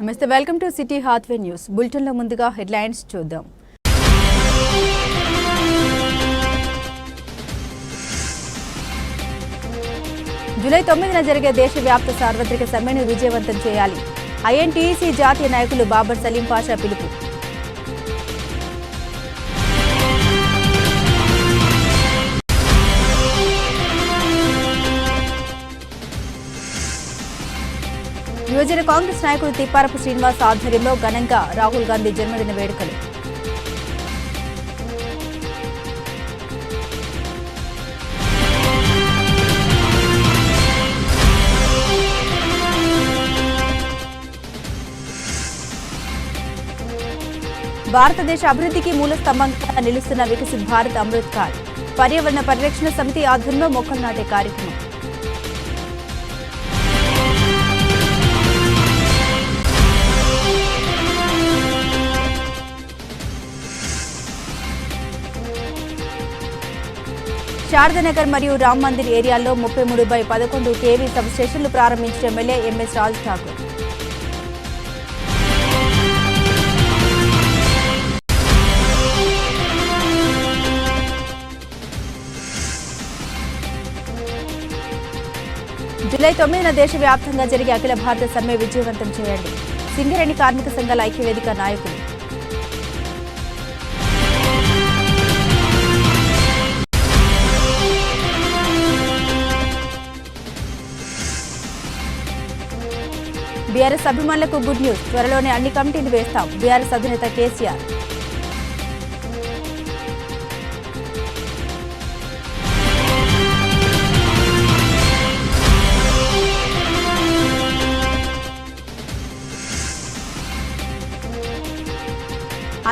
నమస్తే, welcome to City Hathway News. బులెటిన్లో ముందుగా హెడ్లైన్స్ చూద్దాం. జూలై 9న జరిగే దేశవ్యాప్త సార్వత్రిక సమ్మెను విజయవంతం చేయాలి. ఐఎన్టీసీ జాతీయ నాయకులు బాబర్ సలీం పాషా పిలుపు. యువజన కాంగ్రెస్ నాయకుడు తిప్పారపు శ్రీనివాస్ ఆధ్వర్యంలో ఘనంగా రాహుల్ గాంధీ జన్మదిన వేడుకలు. భారతదేశ అభివృద్ధికి మూల స్తంభంగా నిలుస్తున్న వికసిత్ భారత్ అమృత్ కాల్. పర్యావరణ పరిరక్షణ సమితి ఆధ్వర్యంలో మొక్కలు నాటే కార్యక్రమం. శారదానగర్ మరియు రామ్ మందిర్ ఏరియాల్లో 33/11 కేవీ సబ్ స్టేషన్లు ప్రారంభించిన MLA MS Raj Thakur. July 9న దేశవ్యాప్తంగా జరిగే అఖిల భారత సమ్మె విజయవంతం చేయండి. సింగరేణి కార్మిక సంఘాల ఐక్యవేదిక నాయకులు. బీఆర్ఎస్ అభిమానులకు గుడ్ న్యూస్. త్వరలోనే అన్ని కమిటీలు వేస్తాం. బీఆర్ఎస్ అధినేత కేసీఆర్.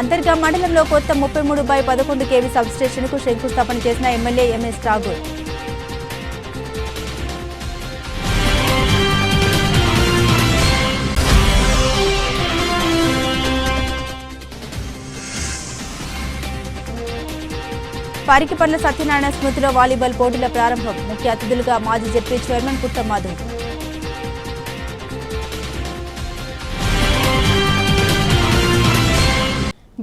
అంతర్గా మండలంలో కొత్త 33/11 కేవీ సబ్ స్టేషన్ కు శంకుస్థాపన చేసిన ఎమ్మెల్యే ఎంఎస్ ఠాకూర్. పారికిపర్ల సత్యనారాయణ స్మృతిలో వాలీబాల్ పోటీల ప్రారంభం. ముఖ్య అతిథులుగా మాజీ జెడ్పీ చైర్మన్ పుట్ట మాధవ్.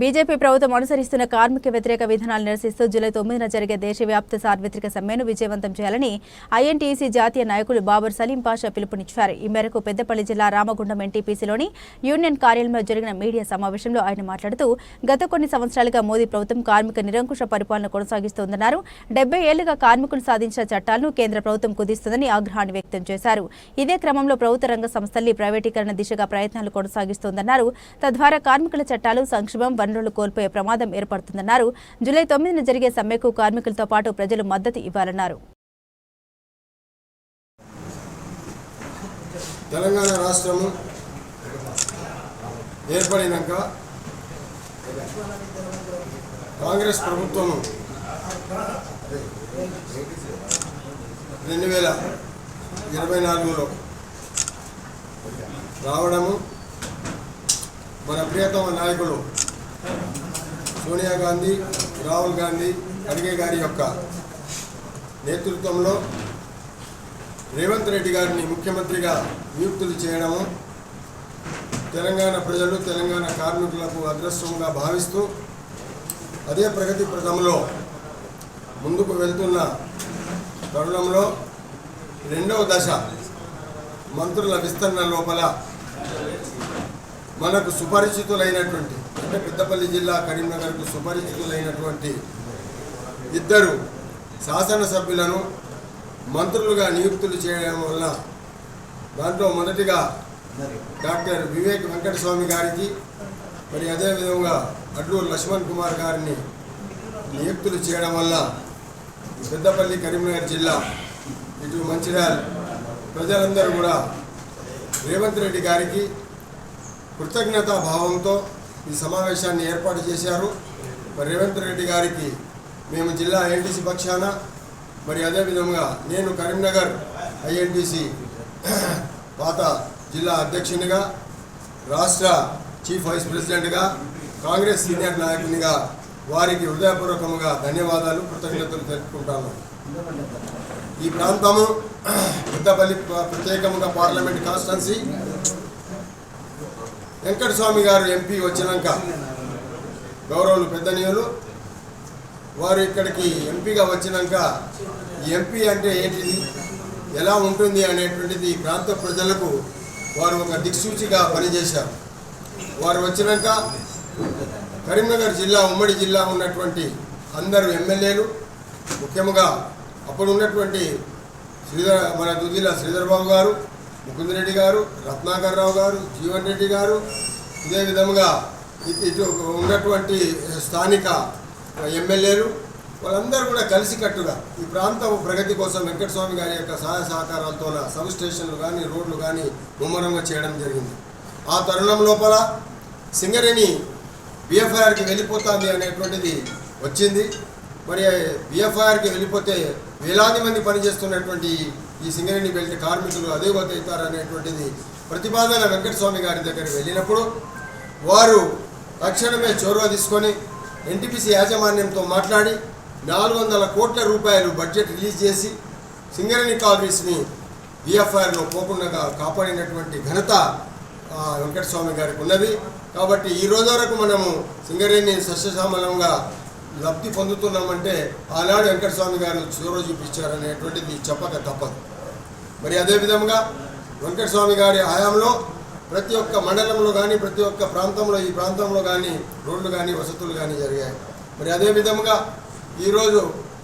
బీజేపీ ప్రభుత్వం అనుసరిస్తున్న కార్మిక వ్యతిరేక విధానాలు నిరసిస్తూ జూలై 9న జరిగే దేశవ్యాప్త సార్వత్రిక సమ్మెను విజయవంతం చేయాలని ఐఎన్టీసీ జాతీయ నాయకులు బాబర్ సలీం పాషా పిలుపునిచ్చారు. ఈ మేరకు పెద్దపల్లి జిల్లా రామగుండం ఎన్టీపీసీలోని యూనియన్ కార్యాలయంలో జరిగిన మీడియా సమావేశంలో ఆయన మాట్లాడుతూ గత కొన్ని సంవత్సరాలుగా మోదీ ప్రభుత్వం కార్మిక నిరంకుశ పరిపాలన కొనసాగిస్తోందన్నారు. 70 ఏళ్లుగా కార్మికులు సాధించిన చట్టాలను కేంద్ర ప్రభుత్వం కుదిస్తుందని ఆగ్రహాన్ని వ్యక్తం చేశారు. ఇదే క్రమంలో ప్రభుత్వ రంగ సంస్థల్ని ప్రైవేటీకరణ దిశగా ప్రయత్నాలు కొనసాగిస్తోందన్నారు. తద్వారా కార్మికుల చట్టాలు, సంక్షేమం, వనరులు కోల్పోయే ప్రమాదం ఏర్పడుతుందన్నారు. జూలై 9న జరిగే సమ్మెకు కార్మికులతో పాటు ప్రజలు మద్దతు ఇవ్వాలన్నారు. తెలంగాణ రాష్ట్రం ఏర్పడినాక కాంగ్రెస్ ప్రభుత్వం 2024లో రావడము, మన ప్రియతమ నాయకులు సోనియా గాంధీ, రాహుల్ గాంధీ, ఖర్గే గారి యొక్క నేతృత్వంలో రేవంత్ రెడ్డి గారిని ముఖ్యమంత్రిగా నియుక్తులు చేయడము తెలంగాణ ప్రజలు, తెలంగాణ కార్మికులకు అదృష్టంగా భావిస్తూ అదే ప్రగతి ప్రథంలో ముందుకు వెళ్తున్న తరుణంలో రెండవ దశ మంత్రుల విస్తరణ లోపల మనకు సుపరిచితులైనటువంటి, అంటే పెద్దపల్లి జిల్లా కరీంనగర్కు సుపరిచితులైనటువంటి 2 శాసనసభ్యులను మంత్రులుగా నియుక్తులు చేయడం వల్ల దాంట్లో మొదటిగా డాక్టర్ వివేక్ వెంకటస్వామి గారికి, మరి అదేవిధంగా అడ్లూరు లక్ష్మణ్ కుమార్ గారిని నియుక్తులు చేయడం వల్ల పెద్దపల్లి కరీంనగర్ జిల్లా, ఇటు మంచిర్యాల ప్రజలందరూ కూడా రేవంత్ రెడ్డి గారికి కృతజ్ఞతా భావంతో ఈ సమావేశాన్ని ఏర్పాటు చేశారు. మరి రేవంత్ రెడ్డి గారికి మేము జిల్లా ఐఎన్టీసీ పక్షాన, మరి అదేవిధంగా నేను కరీంనగర్ ఐఎన్టీసీ పాత జిల్లా అధ్యక్షునిగా, రాష్ట్ర చీఫ్ వైస్ ప్రెసిడెంట్గా, కాంగ్రెస్ సీనియర్ నాయకునిగా వారికి హృదయపూర్వకంగా ధన్యవాదాలు, కృతజ్ఞతలు తెలుపుకుంటాను. ఈ ప్రాంతము పెద్దపల్లి ప్రత్యేకంగా పార్లమెంట్ కాన్స్టిట్యున్సీ వెంకటస్వామి గారు ఎంపీ వచ్చినాక గౌరవులు పెద్దనీయులు వారు ఇక్కడికి ఎంపీగా వచ్చినాక ఎంపీ అంటే ఏంటిది, ఎలా ఉంటుంది అనేటువంటిది ఈ ప్రాంత ప్రజలకు వారు ఒక దిక్సూచిగా పనిచేశారు. వారు వచ్చినాక కరీంనగర్ జిల్లా ఉమ్మడి జిల్లా ఉన్నటువంటి అందరూ ఎమ్మెల్యేలు, ముఖ్యంగా అప్పుడు ఉన్నటువంటి మన దుద్దిల శ్రీధర్బాబు గారు, ముకుందరెడ్డి గారు, రత్నాకర్ రావు గారు, జీవన్ రెడ్డి గారు, ఇదే విధంగా ఇటు ఉన్నటువంటి స్థానిక ఎమ్మెల్యేలు వాళ్ళందరూ కూడా కలిసికట్టుగా ఈ ప్రాంతం ప్రగతి కోసం వెంకటస్వామి గారి యొక్క సహాయ సహకారాలతో సబ్ స్టేషన్లు కానీ రోడ్లు కానీ ముమ్మరంగా చేయడం జరిగింది. ఆ తరుణం లోపల సింగరేణి బిఎఫ్ఐఆర్కి వెళ్ళిపోతుంది అనేటువంటిది వచ్చింది. మరి బిఎఫ్ఐఆర్కి వెళ్ళిపోతే వేలాది మంది పనిచేస్తున్నటువంటి ఈ సింగరేణి బెల్ట్ కార్మికులు అధోగతి అవుతారనేటువంటిది ప్రతిపాదన వెంకటస్వామి గారి దగ్గరికి వెళ్ళినప్పుడు వారు తక్షణమే చొరవ తీసుకొని ఎన్టీపీసీ యాజమాన్యంతో మాట్లాడి 400 కోట్ల రూపాయలు బడ్జెట్ రిలీజ్ చేసి సింగరేణి కాలనీస్ని బిఎఫ్ఐఆర్లో పోకుండా కాపాడినటువంటి ఘనత వెంకటస్వామి గారికి ఉన్నది. కాబట్టి ఈ రోజు వరకు మనము సింగరేణి సస్యశ్యామలంగా లబ్ధి పొందుతున్నామంటే ఆనాడు వెంకటస్వామి గారు చొరవ చూపించారనేటువంటిది చెప్పక తప్పదు. మరి అదేవిధంగా వెంకటస్వామి గారి హయాంలో ప్రతి ఒక్క మండలంలో కానీ ప్రతి ఒక్క ప్రాంతంలో ఈ ప్రాంతంలో కానీ రోడ్లు కానీ వసతులు కానీ జరిగాయి. మరి అదేవిధంగా ఈరోజు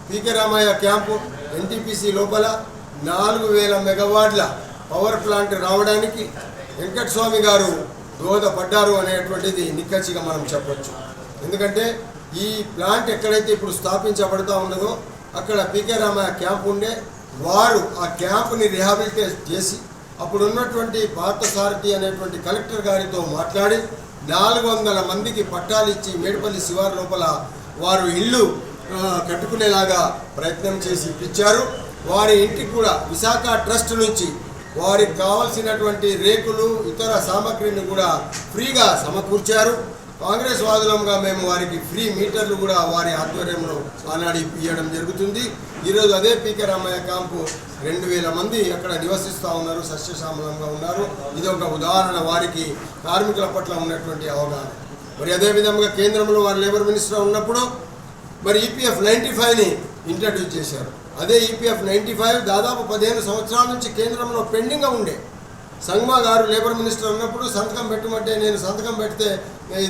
పీకే రామయ్య క్యాంపు ఎన్టీపీసీ లోపల 4000 మెగావాట్ల పవర్ ప్లాంట్ రావడానికి వెంకటస్వామి గారు దోహదపడ్డారు అనేటువంటిది నిక్కచ్చిగా మనం చెప్పొచ్చు. ఎందుకంటే ఈ ప్లాంట్ ఎక్కడైతే ఇప్పుడు స్థాపించబడుతూ ఉన్నదో అక్కడ పీకే రామయ్య క్యాంప్ ఉండే, వారు ఆ క్యాంపుని రిహాబిలిటేట్ చేసి అప్పుడు ఉన్నటువంటి పార్థసారథి అనేటువంటి కలెక్టర్ గారితో మాట్లాడి 400 మందికి పట్టాలు ఇచ్చి మేడిపల్లి శివారు లోపల వారు ఇల్లు కట్టుకునేలాగా ప్రయత్నం చేసి ఇప్పించారు. వారి ఇంటికి కూడా విశాఖ ట్రస్ట్ నుంచి వారికి కావాల్సినటువంటి రేకులు ఇతర సామగ్రిని కూడా ఫ్రీగా సమకూర్చారు. కాంగ్రెస్ వాదులంగా మేము వారికి ఫ్రీ మీటర్లు కూడా వారి ఆధ్వర్యంలో ఆనాడు ఇవ్వడం జరుగుతుంది. ఈరోజు అదే పీకే రామయ్య క్యాంపు 2000 మంది అక్కడ నివసిస్తూ ఉన్నారు, సస్యశ్యామలంగా ఉన్నారు. ఇది ఒక ఉదాహరణ వారికి కార్మికుల పట్ల ఉన్నటువంటి అవగాహన. మరి అదేవిధంగా కేంద్రంలో వారు లేబర్ మినిస్టర్ ఉన్నప్పుడు మరి ఈపీఎఫ్ 95ని ఇంట్రడ్యూస్ చేశారు. అదే ఈపీఎఫ్ 95 దాదాపు 15 సంవత్సరాల నుంచి కేంద్రంలో పెండింగ్గా ఉండే. సంగ్మా గారు లేబర్ మినిస్టర్ ఉన్నప్పుడు సంతకం పెట్టమంటే నేను సంతకం పెడితే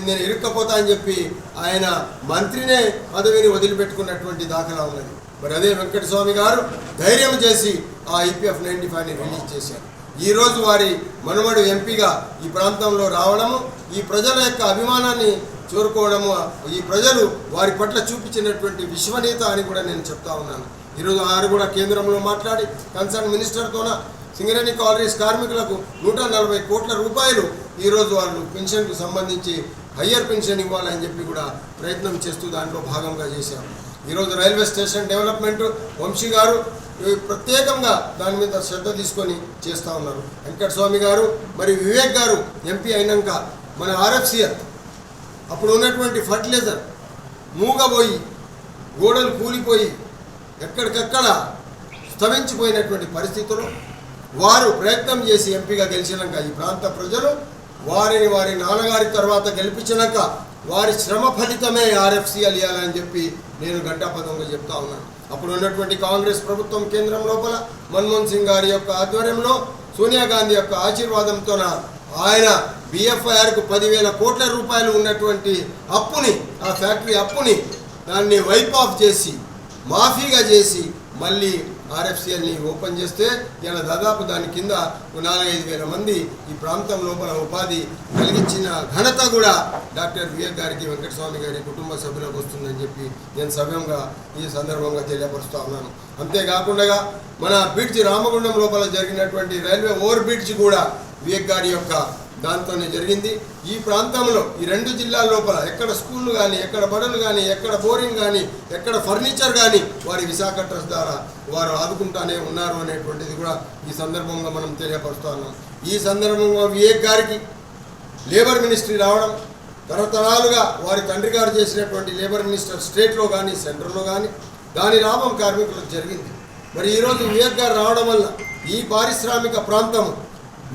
నేను ఇరుక్కపోతా అని చెప్పి ఆయన మంత్రినే పదవిని వదిలిపెట్టుకున్నటువంటి దాఖలా ఉన్నది. మరి అదే వెంకటస్వామి గారు ధైర్యం చేసి ఆ ఈపీఎఫ్ 95ని రిలీజ్ చేశారు. ఈరోజు వారి మనుమడు ఎంపీగా ఈ ప్రాంతంలో రావడము, ఈ ప్రజల యొక్క అభిమానాన్ని చేరుకోవడము, ఈ ప్రజలు వారి పట్ల చూపించినటువంటి విశ్వనీయత అని కూడా నేను చెప్తా ఉన్నాను. ఈరోజు వారు కూడా కేంద్రంలో మాట్లాడి కన్సర్న్ మినిస్టర్తోన సింగరేణి కాలనీస్ కార్మికులకు 140 కోట్ల రూపాయలు ఈరోజు వాళ్ళు పెన్షన్కు సంబంధించి హయ్యర్ పెన్షన్ ఇవ్వాలని చెప్పి కూడా ప్రయత్నం చేస్తూ దాంట్లో భాగంగా చేశారు. ఈరోజు రైల్వే స్టేషన్ డెవలప్మెంట్ వంశీ గారు ప్రత్యేకంగా దాని మీద శ్రద్ధ తీసుకొని చేస్తూ ఉన్నారు. వెంకటస్వామి గారు మరి వివేక్ గారు ఎంపీ అయినాక మన ఆర్ఎఫ్సిఎల్ అప్పుడు ఉన్నటువంటి ఫర్టిలైజర్ మూగబోయి గోడలు కూలిపోయి ఎక్కడికక్కడ స్తమించిపోయినటువంటి పరిస్థితులు వారు ప్రయత్నం చేసి ఎంపీగా గెలిచినాక ఈ ప్రాంత ప్రజలు వారిని వారి నాన్నగారి తర్వాత గెలిపించినాక వారి శ్రమ ఫలితమే ఆర్ఎఫ్సిఎల్ ఇవ్వాలని చెప్పి నేను గంటాపదంగా చెప్తా ఉన్నాను. అప్పుడు ఉన్నటువంటి కాంగ్రెస్ ప్రభుత్వం కేంద్రం లోపల మన్మోహన్ సింగ్ గారి యొక్క ఆధ్వర్యంలో సోనియా గాంధీ యొక్క ఆశీర్వాదంతో ఆయన బిఎఫ్ఐఆర్కు 10,000 కోట్ల రూపాయలు ఉన్నటువంటి అప్పుని, ఆ ఫ్యాక్టరీ అప్పుని దాన్ని వైప్ ఆఫ్ చేసి మాఫీగా చేసి మళ్ళీ ఆర్ఎఫ్సిఎల్ని ఓపెన్ చేస్తే ఇలా దాదాపు దాని కింద 4-5 వేల మంది ఈ ప్రాంతం లోపల ఉపాధి కలిగించిన ఘనత కూడా డాక్టర్ వివేక్ గారికి, వెంకటస్వామి గారి కుటుంబ సభ్యులకు వస్తుందని చెప్పి నేను సవ్యంగా ఈ సందర్భంగా తెలియపరుస్తూ ఉన్నాను. అంతేకాకుండా మన బ్రిడ్జ్ రామగుండం లోపల జరిగినటువంటి రైల్వే ఓవర్ బ్రిడ్జ్ కూడా వివేక్ గారి యొక్క దాంతోనే జరిగింది. ఈ ప్రాంతంలో ఈ 2 జిల్లాల లోపల ఎక్కడ స్కూళ్ళు కానీ, ఎక్కడ బడులు కానీ, ఎక్కడ బోరింగ్ కానీ, ఎక్కడ ఫర్నిచర్ కానీ వారి విశాఖ ట్రస్ట్ ద్వారా వారు ఆదుకుంటానే ఉన్నారు అనేటువంటిది కూడా ఈ సందర్భంగా మనం తెలియపరుస్తూ ఉన్నాం. ఈ సందర్భంగా వివేక్ గారికి లేబర్ మినిస్ట్రీ రావడం, తరతరాలుగా వారి తండ్రి గారు చేసినటువంటి లేబర్ మినిస్టర్ స్టేట్లో కానీ సెంట్రల్లో కానీ దాని లాభం కార్మికులకు జరిగింది. మరి ఈరోజు వివేక్ గారు రావడం వల్ల ఈ పారిశ్రామిక ప్రాంతం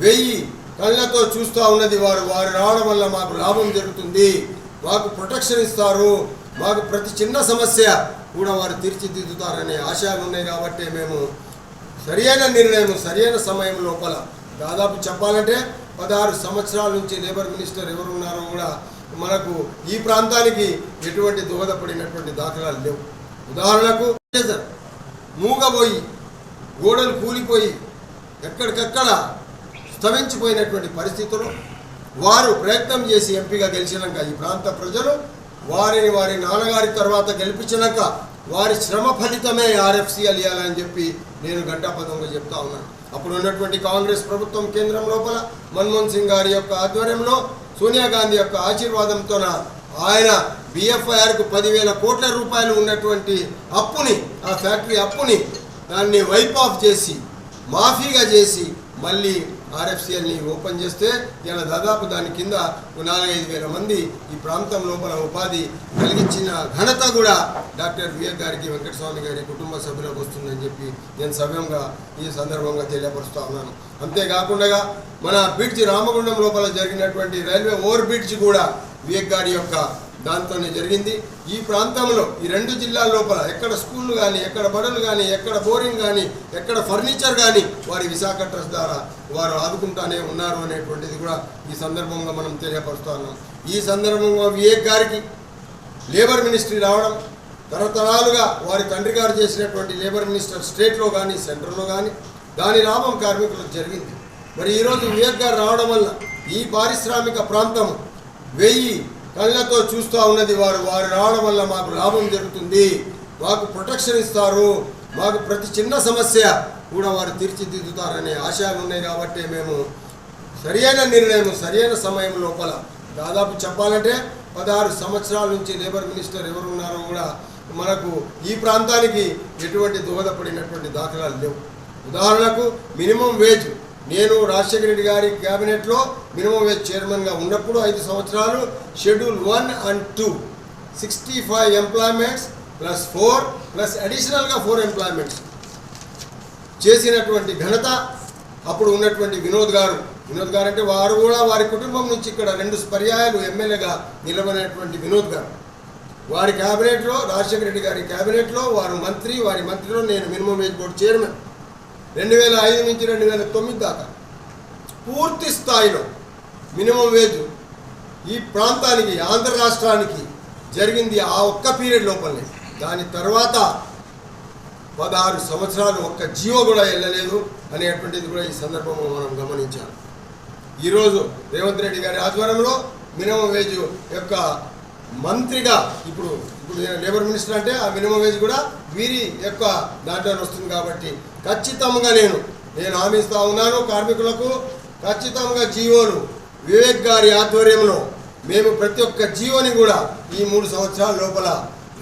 1000 కళ్ళతో చూస్తూ ఉన్నది. వారు రావడం వల్ల మాకు లాభం జరుగుతుంది, మాకు ప్రొటెక్షన్ ఇస్తారు, మాకు ప్రతి చిన్న సమస్య కూడా వారు తీర్చిదిద్దుతారనే ఆశయాలు ఉన్నాయి. కాబట్టి మేము సరియైన నిర్ణయం సరైన సమయం లోపల దాదాపు చెప్పాలంటే 16 సంవత్సరాల నుంచి లేబర్ మినిస్టర్ ఎవరు ఉన్నారో కూడా మనకు ఈ ప్రాంతానికి ఎటువంటి దోహదపడినటువంటి దాఖలాలు లేవు. ఉదాహరణకు మూగబోయి గోడలు కూలిపోయి ఎక్కడికక్కడ స్తవించిపోయినటువంటి పరిస్థితుల్లో వారు ప్రయత్నం చేసి ఎంపీగా గెలిచినాక ఈ ప్రాంత ప్రజలు వారి నాన్నగారి తర్వాత గెలిపించినాక వారి శ్రమ ఫలితమే ఆర్ఎఫ్సిఎల్ ఇవ్వాలని చెప్పి నేను ఘంటాపథంగా చెప్తా ఉన్నాను. అప్పుడు ఉన్నటువంటి కాంగ్రెస్ ప్రభుత్వం కేంద్రం లోపల మన్మోహన్ సింగ్ గారి యొక్క ఆధ్వర్యంలో సోనియా గాంధీ యొక్క ఆశీర్వాదంతో ఆయన బిఎఫ్ఐఆర్కు 10,000 కోట్ల రూపాయలు ఉన్నటువంటి అప్పుని, ఆ ఫ్యాక్టరీ అప్పుని దాన్ని వైప్ ఆఫ్ చేసి మాఫీగా చేసి మళ్ళీ ఆర్ఎఫ్సిఎల్ని ఓపెన్ చేస్తే ఇలా దాదాపు దాని కింద 4-5 వేల మంది ఈ ప్రాంతం లోపల ఉపాధి కలిగించిన ఘనత కూడా డాక్టర్ వివేక్ గారికి, వెంకటస్వామి గారి కుటుంబ సభ్యులకు వస్తుందని చెప్పి నేను సవ్యంగా ఈ సందర్భంగా తెలియపరుస్తూ ఉన్నాను. అంతేకాకుండా మన బ్రిడ్జ్ రామగుండం లోపల జరిగినటువంటి రైల్వే ఓవర్ బ్రిడ్జ్ కూడా వివేక్ గారి యొక్క దాంతోనే జరిగింది. ఈ ప్రాంతంలో ఈ 2 జిల్లాల లోపల ఎక్కడ స్కూళ్ళు కానీ, ఎక్కడ బడులు కానీ, ఎక్కడ బోరింగ్ కానీ, ఎక్కడ ఫర్నిచర్ కానీ వారి విశాఖ ట్రస్ట్ ద్వారా వారు ఆదుకుంటానే ఉన్నారు అనేటువంటిది కూడా ఈ సందర్భంగా మనం తెలియపరుస్తూ ఉన్నాం. ఈ సందర్భంగా వివేక్ గారికి లేబర్ మినిస్ట్రీ రావడం, తరతరాలుగా వారి తండ్రి గారు చేసినటువంటి లేబర్ మినిస్టర్ స్టేట్లో కానీ సెంట్రల్లో కానీ దాని లాభం కార్మికులకు జరిగింది. మరి ఈరోజు వివేక్ గారు రావడం వల్ల ఈ పారిశ్రామిక ప్రాంతం 1000 కళ్ళతో చూస్తూ ఉన్నది. వారు రావడం వల్ల మాకు లాభం జరుగుతుంది, మాకు ప్రొటెక్షన్ ఇస్తారు, మాకు ప్రతి చిన్న సమస్య కూడా వారు తీర్చిదిద్దుతారనే ఆశయాలు ఉన్నాయి. కాబట్టి మేము సరియైన నిర్ణయం సరైన సమయం లోపల దాదాపు చెప్పాలంటే 16 సంవత్సరాల నుంచి లేబర్ మినిస్టర్ ఎవరు ఉన్నారో కూడా మనకు ఈ ప్రాంతానికి ఎటువంటి దోహదపడినటువంటి దాఖలాలు లేవు. ఉదాహరణకు మినిమం వేజ్, నేను రాజశేఖర రెడ్డి గారి క్యాబినెట్లో మినిమం వేజ్ చైర్మన్గా ఉన్నప్పుడు 5 సంవత్సరాలు షెడ్యూల్ 1 and 2 65 ఎంప్లాయ్మెంట్స్ +4 ప్లస్ అడిషనల్గా 4 ఎంప్లాయ్మెంట్స్ చేసినటువంటి ఘనత అప్పుడు ఉన్నటువంటి వినోద్ గారు అంటే వారు కూడా వారి కుటుంబం నుంచి ఇక్కడ 2 పర్యాయాలు ఎమ్మెల్యేగా నిలబడినటువంటి వినోద్ గారు వారి క్యాబినెట్లో, రాజశేఖర రెడ్డి గారి క్యాబినెట్లో వారి మంత్రిలో నేను మినిమం వేజ్ బోర్డు చైర్మన్ 2005 నుంచి 2009 దాకా పూర్తి స్థాయిలో మినిమం వేజ్ ఈ ప్రాంతానికి, ఆంధ్ర రాష్ట్రానికి జరిగింది ఆ ఒక్క పీరియడ్ లోపలనే. దాని తర్వాత 16 సంవత్సరాలు ఒక్క జీవో కూడా వెళ్ళలేదు అనేటువంటిది కూడా ఈ సందర్భంలో మనం గమనించాలి. ఈరోజు రేవంత్ రెడ్డి గారి ఆధ్వర్యంలో మినిమం వేజ్ యొక్క మంత్రిగా ఇప్పుడు లేబర్ మినిస్టర్ అంటే ఆ మినిమం వేజ్ కూడా వీరి యొక్క దాంట్లో వస్తుంది. కాబట్టి ఖచ్చితంగా నేను హామీ ఇస్తూ ఉన్నాను కార్మికులకు, ఖచ్చితంగా జీవోలు వివేక్ గారి ఆధ్వర్యంలో మేము ప్రతి ఒక్క జీవోని కూడా ఈ 3 సంవత్సరాల లోపల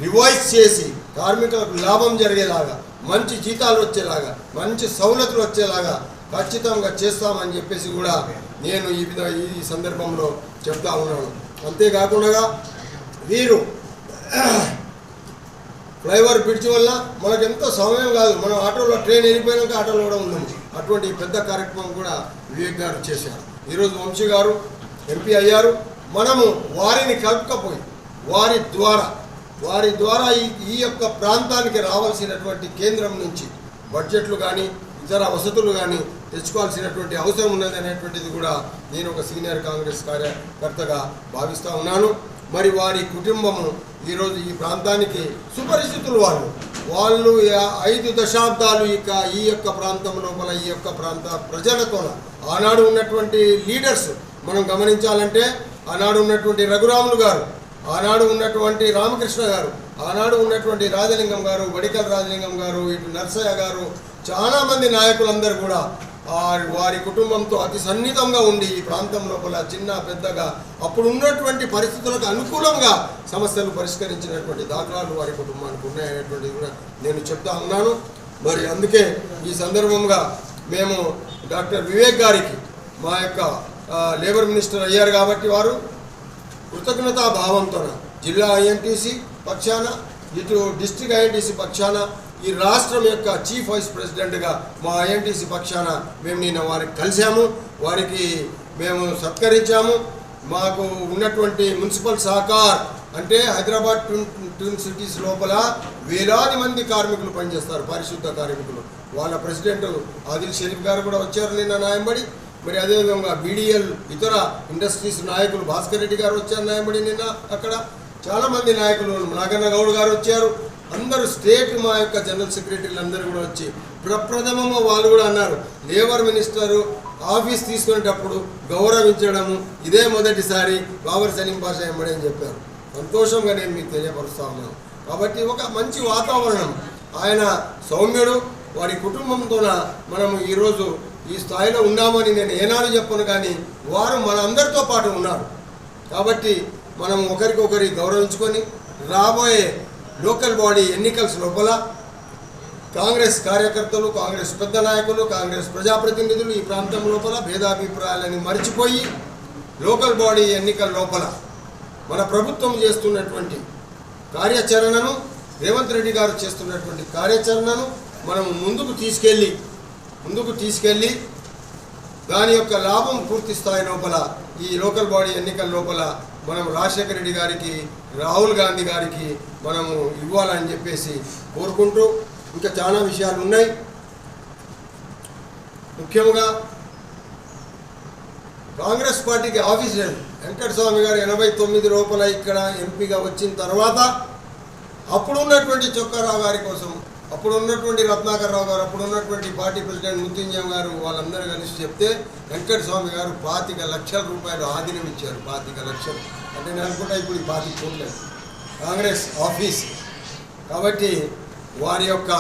రివైజ్ చేసి కార్మికులకు లాభం జరిగేలాగా, మంచి జీతాలు వచ్చేలాగా, మంచి సౌలతులు వచ్చేలాగా ఖచ్చితంగా చేస్తామని చెప్పేసి కూడా నేను ఈ సందర్భంలో చెప్తా ఉన్నాను. అంతేకాకుండా వీరు ఫ్లైఓవర్ బ్రిడ్జ్ వల్ల మనకు ఎంతో సమయం కాదు, మనం ఆటోలో ట్రైన్ వెళ్ళిపోయాక ఆటోలో కూడా ఉన్నాము. అటువంటి పెద్ద కార్యక్రమం కూడా వివేక్ గారు చేశారు. ఈరోజు వంశీ గారు ఎంపీ అయ్యారు. మనము వారిని కలుపుకపోయి వారి ద్వారా ఈ యొక్క ప్రాంతానికి రావాల్సినటువంటి కేంద్రం నుంచి బడ్జెట్లు కానీ ఇతర వసతులు కానీ తెచ్చుకోవాల్సినటువంటి అవసరం ఉన్నది అనేటువంటిది కూడా నేను ఒక సీనియర్ కాంగ్రెస్ కార్యకర్తగా భావిస్తూ ఉన్నాను. మరి వారి కుటుంబము ఈరోజు ఈ ప్రాంతానికి సుపరిచితులు. వాళ్ళు 5 దశాబ్దాలు ఈ యొక్క ప్రాంతం లోపల ఈ యొక్క ప్రాంత ప్రజలతో ఆనాడు ఉన్నటువంటి లీడర్స్ మనం గమనించాలంటే ఆనాడు ఉన్నటువంటి రఘురాములు గారు, ఆనాడు ఉన్నటువంటి రామకృష్ణ గారు, ఆనాడు ఉన్నటువంటి రాజలింగం గారు, వడికల్ రాజలింగం గారు, ఇటు నర్సయ్య గారు, చాలామంది నాయకులందరూ కూడా వారి కుటుంబంతో అతి సన్నిహితంగా ఉండి ఈ ప్రాంతం లోపల చిన్న పెద్దగా అప్పుడు ఉన్నటువంటి పరిస్థితులకు అనుకూలంగా సమస్యలు పరిష్కరించినటువంటి దాఖలాలు వారి కుటుంబానికి ఉన్నాయనేటువంటిది కూడా నేను చెప్తా ఉన్నాను. మరి అందుకే ఈ సందర్భంగా మేము డాక్టర్ వివేక్ గారికి మా యొక్క లేబర్ మినిస్టర్ అయ్యారు కాబట్టి వారు కృతజ్ఞతా భావంతో జిల్లా ఐఎన్టీసీ పక్షాన, ఇటు డిస్ట్రిక్ట్ ఐఎన్టీసీ పక్షాన, ఈ రాష్ట్రం యొక్క చీఫ్ వైస్ ప్రెసిడెంట్గా మా ఐఎన్టీసీ పక్షాన మేము నిన్న వారికి కలిసాము. వారికి మేము సత్కరించాము. మాకు ఉన్నటువంటి మున్సిపల్ సహకార్ అంటే హైదరాబాద్ ట్విన్ సిటీస్ లోపల వేలాది మంది కార్మికులు పనిచేస్తారు, పారిశుద్ధ కార్మికులు. వాళ్ళ ప్రెసిడెంట్ ఆదిల్ షరీఫ్ గారు కూడా వచ్చారు నిన్న న్యాయంబడి. మరి అదేవిధంగా బీడీఎల్ ఇతర ఇండస్ట్రీస్ నాయకులు భాస్కర్ రెడ్డి గారు వచ్చారు న్యాయంబడి నిన్న. అక్కడ చాలామంది నాయకులు నాగన్న గౌడ్ గారు వచ్చారు. అందరూ స్టేట్ మా యొక్క జనరల్ సెక్రటరీలు అందరూ కూడా వచ్చి ప్రప్రథమము వాళ్ళు కూడా అన్నారు, లేబర్ మినిస్టరు ఆఫీస్ తీసుకునేటప్పుడు గౌరవించడము ఇదే మొదటిసారి బాబర్ సలీం పాషా ఎంబడి అని చెప్పారు. సంతోషంగా నేను మీకు తెలియపరుస్తా ఉన్నాను. కాబట్టి ఒక మంచి వాతావరణం, ఆయన సౌమ్యుడు, వారి కుటుంబంతో మనము ఈరోజు ఈ స్థాయిలో ఉన్నామని నేను ఏనాడు చెప్పను, కానీ వారు మన అందరితో పాటు ఉన్నారు. కాబట్టి మనం ఒకరికొకరి గౌరవించుకొని రాబోయే లోకల్ బాడీ ఎన్నికల లోపల కాంగ్రెస్ కార్యకర్తలు, కాంగ్రెస్ పెద్ద నాయకులు, కాంగ్రెస్ ప్రజాప్రతినిధులు ఈ ప్రాంతం లోపల భేదాభిప్రాయాలని మర్చిపోయి లోకల్ బాడీ ఎన్నికల లోపల మన ప్రభుత్వం చేస్తున్నటువంటి కార్యాచరణను, రేవంత్ రెడ్డి గారు చేస్తున్నటువంటి కార్యాచరణను మనం ముందుకు తీసుకెళ్ళి దాని యొక్క లాభం పూర్తి స్థాయి లోపల ఈ లోకల్ బాడీ ఎన్నికల లోపల మనం రాజశేఖర రెడ్డి గారికి, రాహుల్ గాంధీ గారికి మనము ఇవ్వాలని చెప్పేసి కోరుకుంటూ, ఇంకా చాలా విషయాలు ఉన్నాయి. ముఖ్యంగా కాంగ్రెస్ పార్టీకి ఆఫీసర్ వెంకటస్వామి గారు 89 లోపల ఇక్కడ ఎంపీగా వచ్చిన తర్వాత అప్పుడున్నటువంటి చొక్కారావు గారి కోసం, అప్పుడున్నటువంటి రత్నాకర్రావు గారు, అప్పుడున్నటువంటి పార్టీ ప్రెసిడెంట్ ముత్యంజయం గారు వాళ్ళందరూ కలిసి చెప్తే వెంకటస్వామి గారు 25 లక్షల రూపాయలు ఆధీనం ఇచ్చారు. 25 లక్షలు అంటే నేను అనుకుంటా ఇప్పుడు ఈ 25 కోట్లేదు కాంగ్రెస్ ఆఫీస్. కాబట్టి వారి యొక్క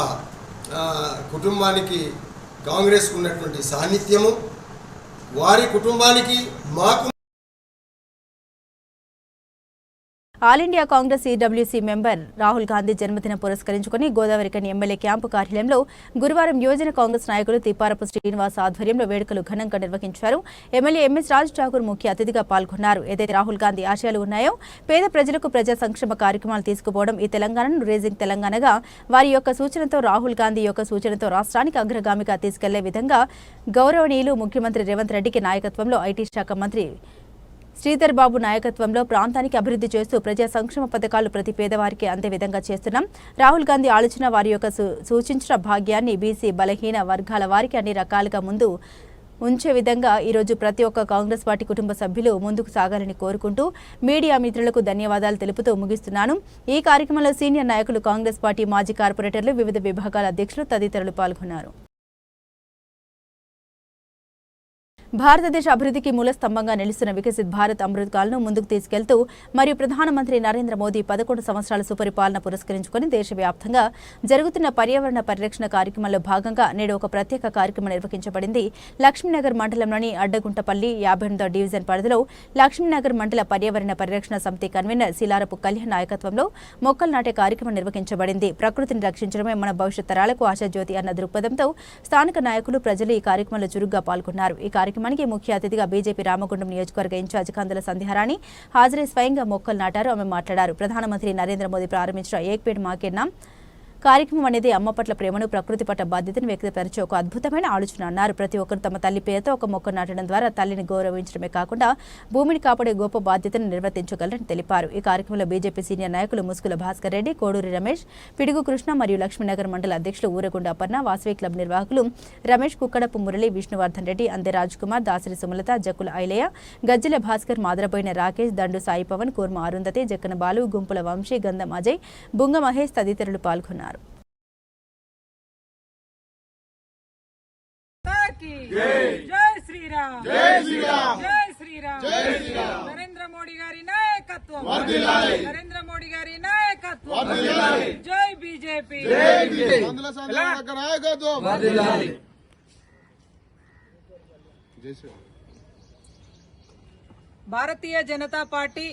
కుటుంబానికి కాంగ్రెస్కు ఉన్నటువంటి సాన్నిధ్యము, వారి కుటుంబానికి మాకు. All India Congress EWC member Rahul Gandhi జన్మదినం పురస్కరించుకుని గోదావరికని ఎమ్మెల్యే క్యాంపు కార్యాలయంలో గురువారం యువజన కాంగ్రెస్ నాయకులు తిప్పారపు శ్రీనివాస్ ఆధ్వర్యంలో వేడుకలు ఘనంగా నిర్వహించారు. ఎమ్మెల్యే ఎంఎస్ రాజ్ ఠాకూర్ ముఖ్య అతిథిగా పాల్గొన్నారు. ఏదైతే రాహుల్ గాంధీ ఆశయాలు ఉన్నాయో పేద ప్రజలకు ప్రజా సంక్షేమ కార్యక్రమాలు తీసుకుపోవడం, ఈ తెలంగాణను రేజింగ్ తెలంగాణగా వారి యొక్క సూచనతో రాహుల్ గాంధీ యొక్క సూచనతో రాష్ట్రానికి అగ్రగామిగా తీసుకెళ్లే విధంగా గౌరవనీయులు ముఖ్యమంత్రి రేవంత్ రెడ్డికి నాయకత్వంలో ఐటీ శాఖ మంత్రి శ్రీధర్ బాబు నాయకత్వంలో ప్రాంతానికి అభివృద్ధి చేస్తూ ప్రజా సంక్షేమ పథకాలు ప్రతి పేదవారికి అందే విధంగా చేస్తున్నాం. రాహుల్ గాంధీ ఆలోచన వారి యొక్క సూచించిన భాగ్యాన్ని బీసీ బలహీన వర్గాల వారికి అన్ని రకాలుగా ముందు ఉంచే విధంగా ఈరోజు ప్రతి ఒక్క కాంగ్రెస్ పార్టీ కుటుంబ సభ్యులు ముందుకు సాగాలని కోరుకుంటూ మీడియా మిత్రులకు ధన్యవాదాలు తెలుపుతూ ముగిస్తున్నాను. ఈ కార్యక్రమంలో సీనియర్ నాయకులు, కాంగ్రెస్ పార్టీ మాజీ కార్పొరేటర్లు, వివిధ విభాగాల అధ్యక్షులు తదితరులు పాల్గొన్నారు. భారతదేశ అభివృద్ధికి మూల స్తంభంగా నిలుస్తున్న వికసిత్ భారత్ అమృత్ కాల్ను ముందుకు తీసుకెళ్తూ మరియు ప్రధానమంత్రి నరేంద్ర మోదీ 11 సంవత్సరాల సుపరిపాలన పురస్కరించుకుని దేశవ్యాప్తంగా జరుగుతున్న పర్యావరణ పరిరక్షణ కార్యక్రమంలో భాగంగా నేడు ఒక ప్రత్యేక కార్యక్రమం నిర్వహించబడింది. లక్ష్మీనగర్ మండలంలోని అడ్డగుంటపల్లి 58వ డివిజన్ పరిధిలో లక్ష్మీనగర్ మండల పర్యావరణ పరిరక్షణ సమితి కన్వీనర్ శిలారపు కళ్యాణ్ నాయకత్వంలో మొక్కలు నాటే కార్యక్రమం నిర్వహించబడింది. ప్రకృతిని రక్షించడమే మన భవిష్యత్ తరాలకు ఆశాజ్యోతి అన్న దృక్పథంతో స్థానిక నాయకులు, ప్రజలు ఈ కార్యక్రమంలో చురుగ్గా పాల్గొన్నారు. ఈ కార్యక్రమానికి ముఖ్య అతిథిగా బీజేపీ రామగుండం నియోజకవర్గ ఇన్ఛార్జ్ కందుల సంధ్యారాణి హాజరై స్వయంగా మొక్కలు నాటారు. ఆమె మాట్లాడారు. ప్రధానమంత్రి నరేంద్ర మోదీ ప్రారంభించిన ఏక్ పేడ్ మాకే నామ్ కార్యక్రమం అనేది అమ్మ పట్ల ప్రేమను, ప్రకృతి పట్ల బాధ్యతను వ్యక్తపరిచే ఒక అద్భుతమైన ఆలోచన అన్నారు. ప్రతి ఒక్కరు తమ తల్లి పేరుతో ఒక మొక్క నాటడం ద్వారా తల్లిని గౌరవించడమే కాకుండా భూమిని కాపాడే గొప్ప బాధ్యతను నిర్వర్తించగలరని తెలిపారు. ఈ కార్యక్రమంలో బీజేపీ సీనియర్ నాయకులు ముస్కుల భాస్కర్ రెడ్డి, కోడూరి రమేష్, పిడుగు కృష్ణ మరియు లక్ష్మీనగర్ మండల అధ్యక్షులు ఊరగుండ అపర్ణ, వాసవి క్లబ్ నిర్వాహకులు రమేష్, కుక్కడపు మురళి, విష్ణువర్ధన్ రెడ్డి, అందే రాజ్ కుమార్, దాసరి సుమలత, జక్కుల ఐలయ్య, గజ్జెల భాస్కర్, మాదరబోయిన రాకేష్, దండు సాయి పవన్, కూర్మ అరుంధతి, జక్కన బాలు, గుంపుల వంశీ, గంధం అజయ్, బుంగ మహేష్ తదితరులు పాల్గొన్నారు. జై శ్రీరామ్, జై శ్రీరామ్, జై శ్రీరామ్, జై శ్రీరామ్. నరేంద్ర మోడీ గారి నాయకత్వం వర్ధిల్లాలి, నరేంద్ర మోడీ గారి నాయకత్వం వర్ధిల్లాలి. జై బీజేపీ, జై బీజేపీ, కందుల సంధ్యారాణి నాయకత్వం వర్ధిల్లాలి. జై శ్రీరామ్. భారతీయ జనతా పార్టీ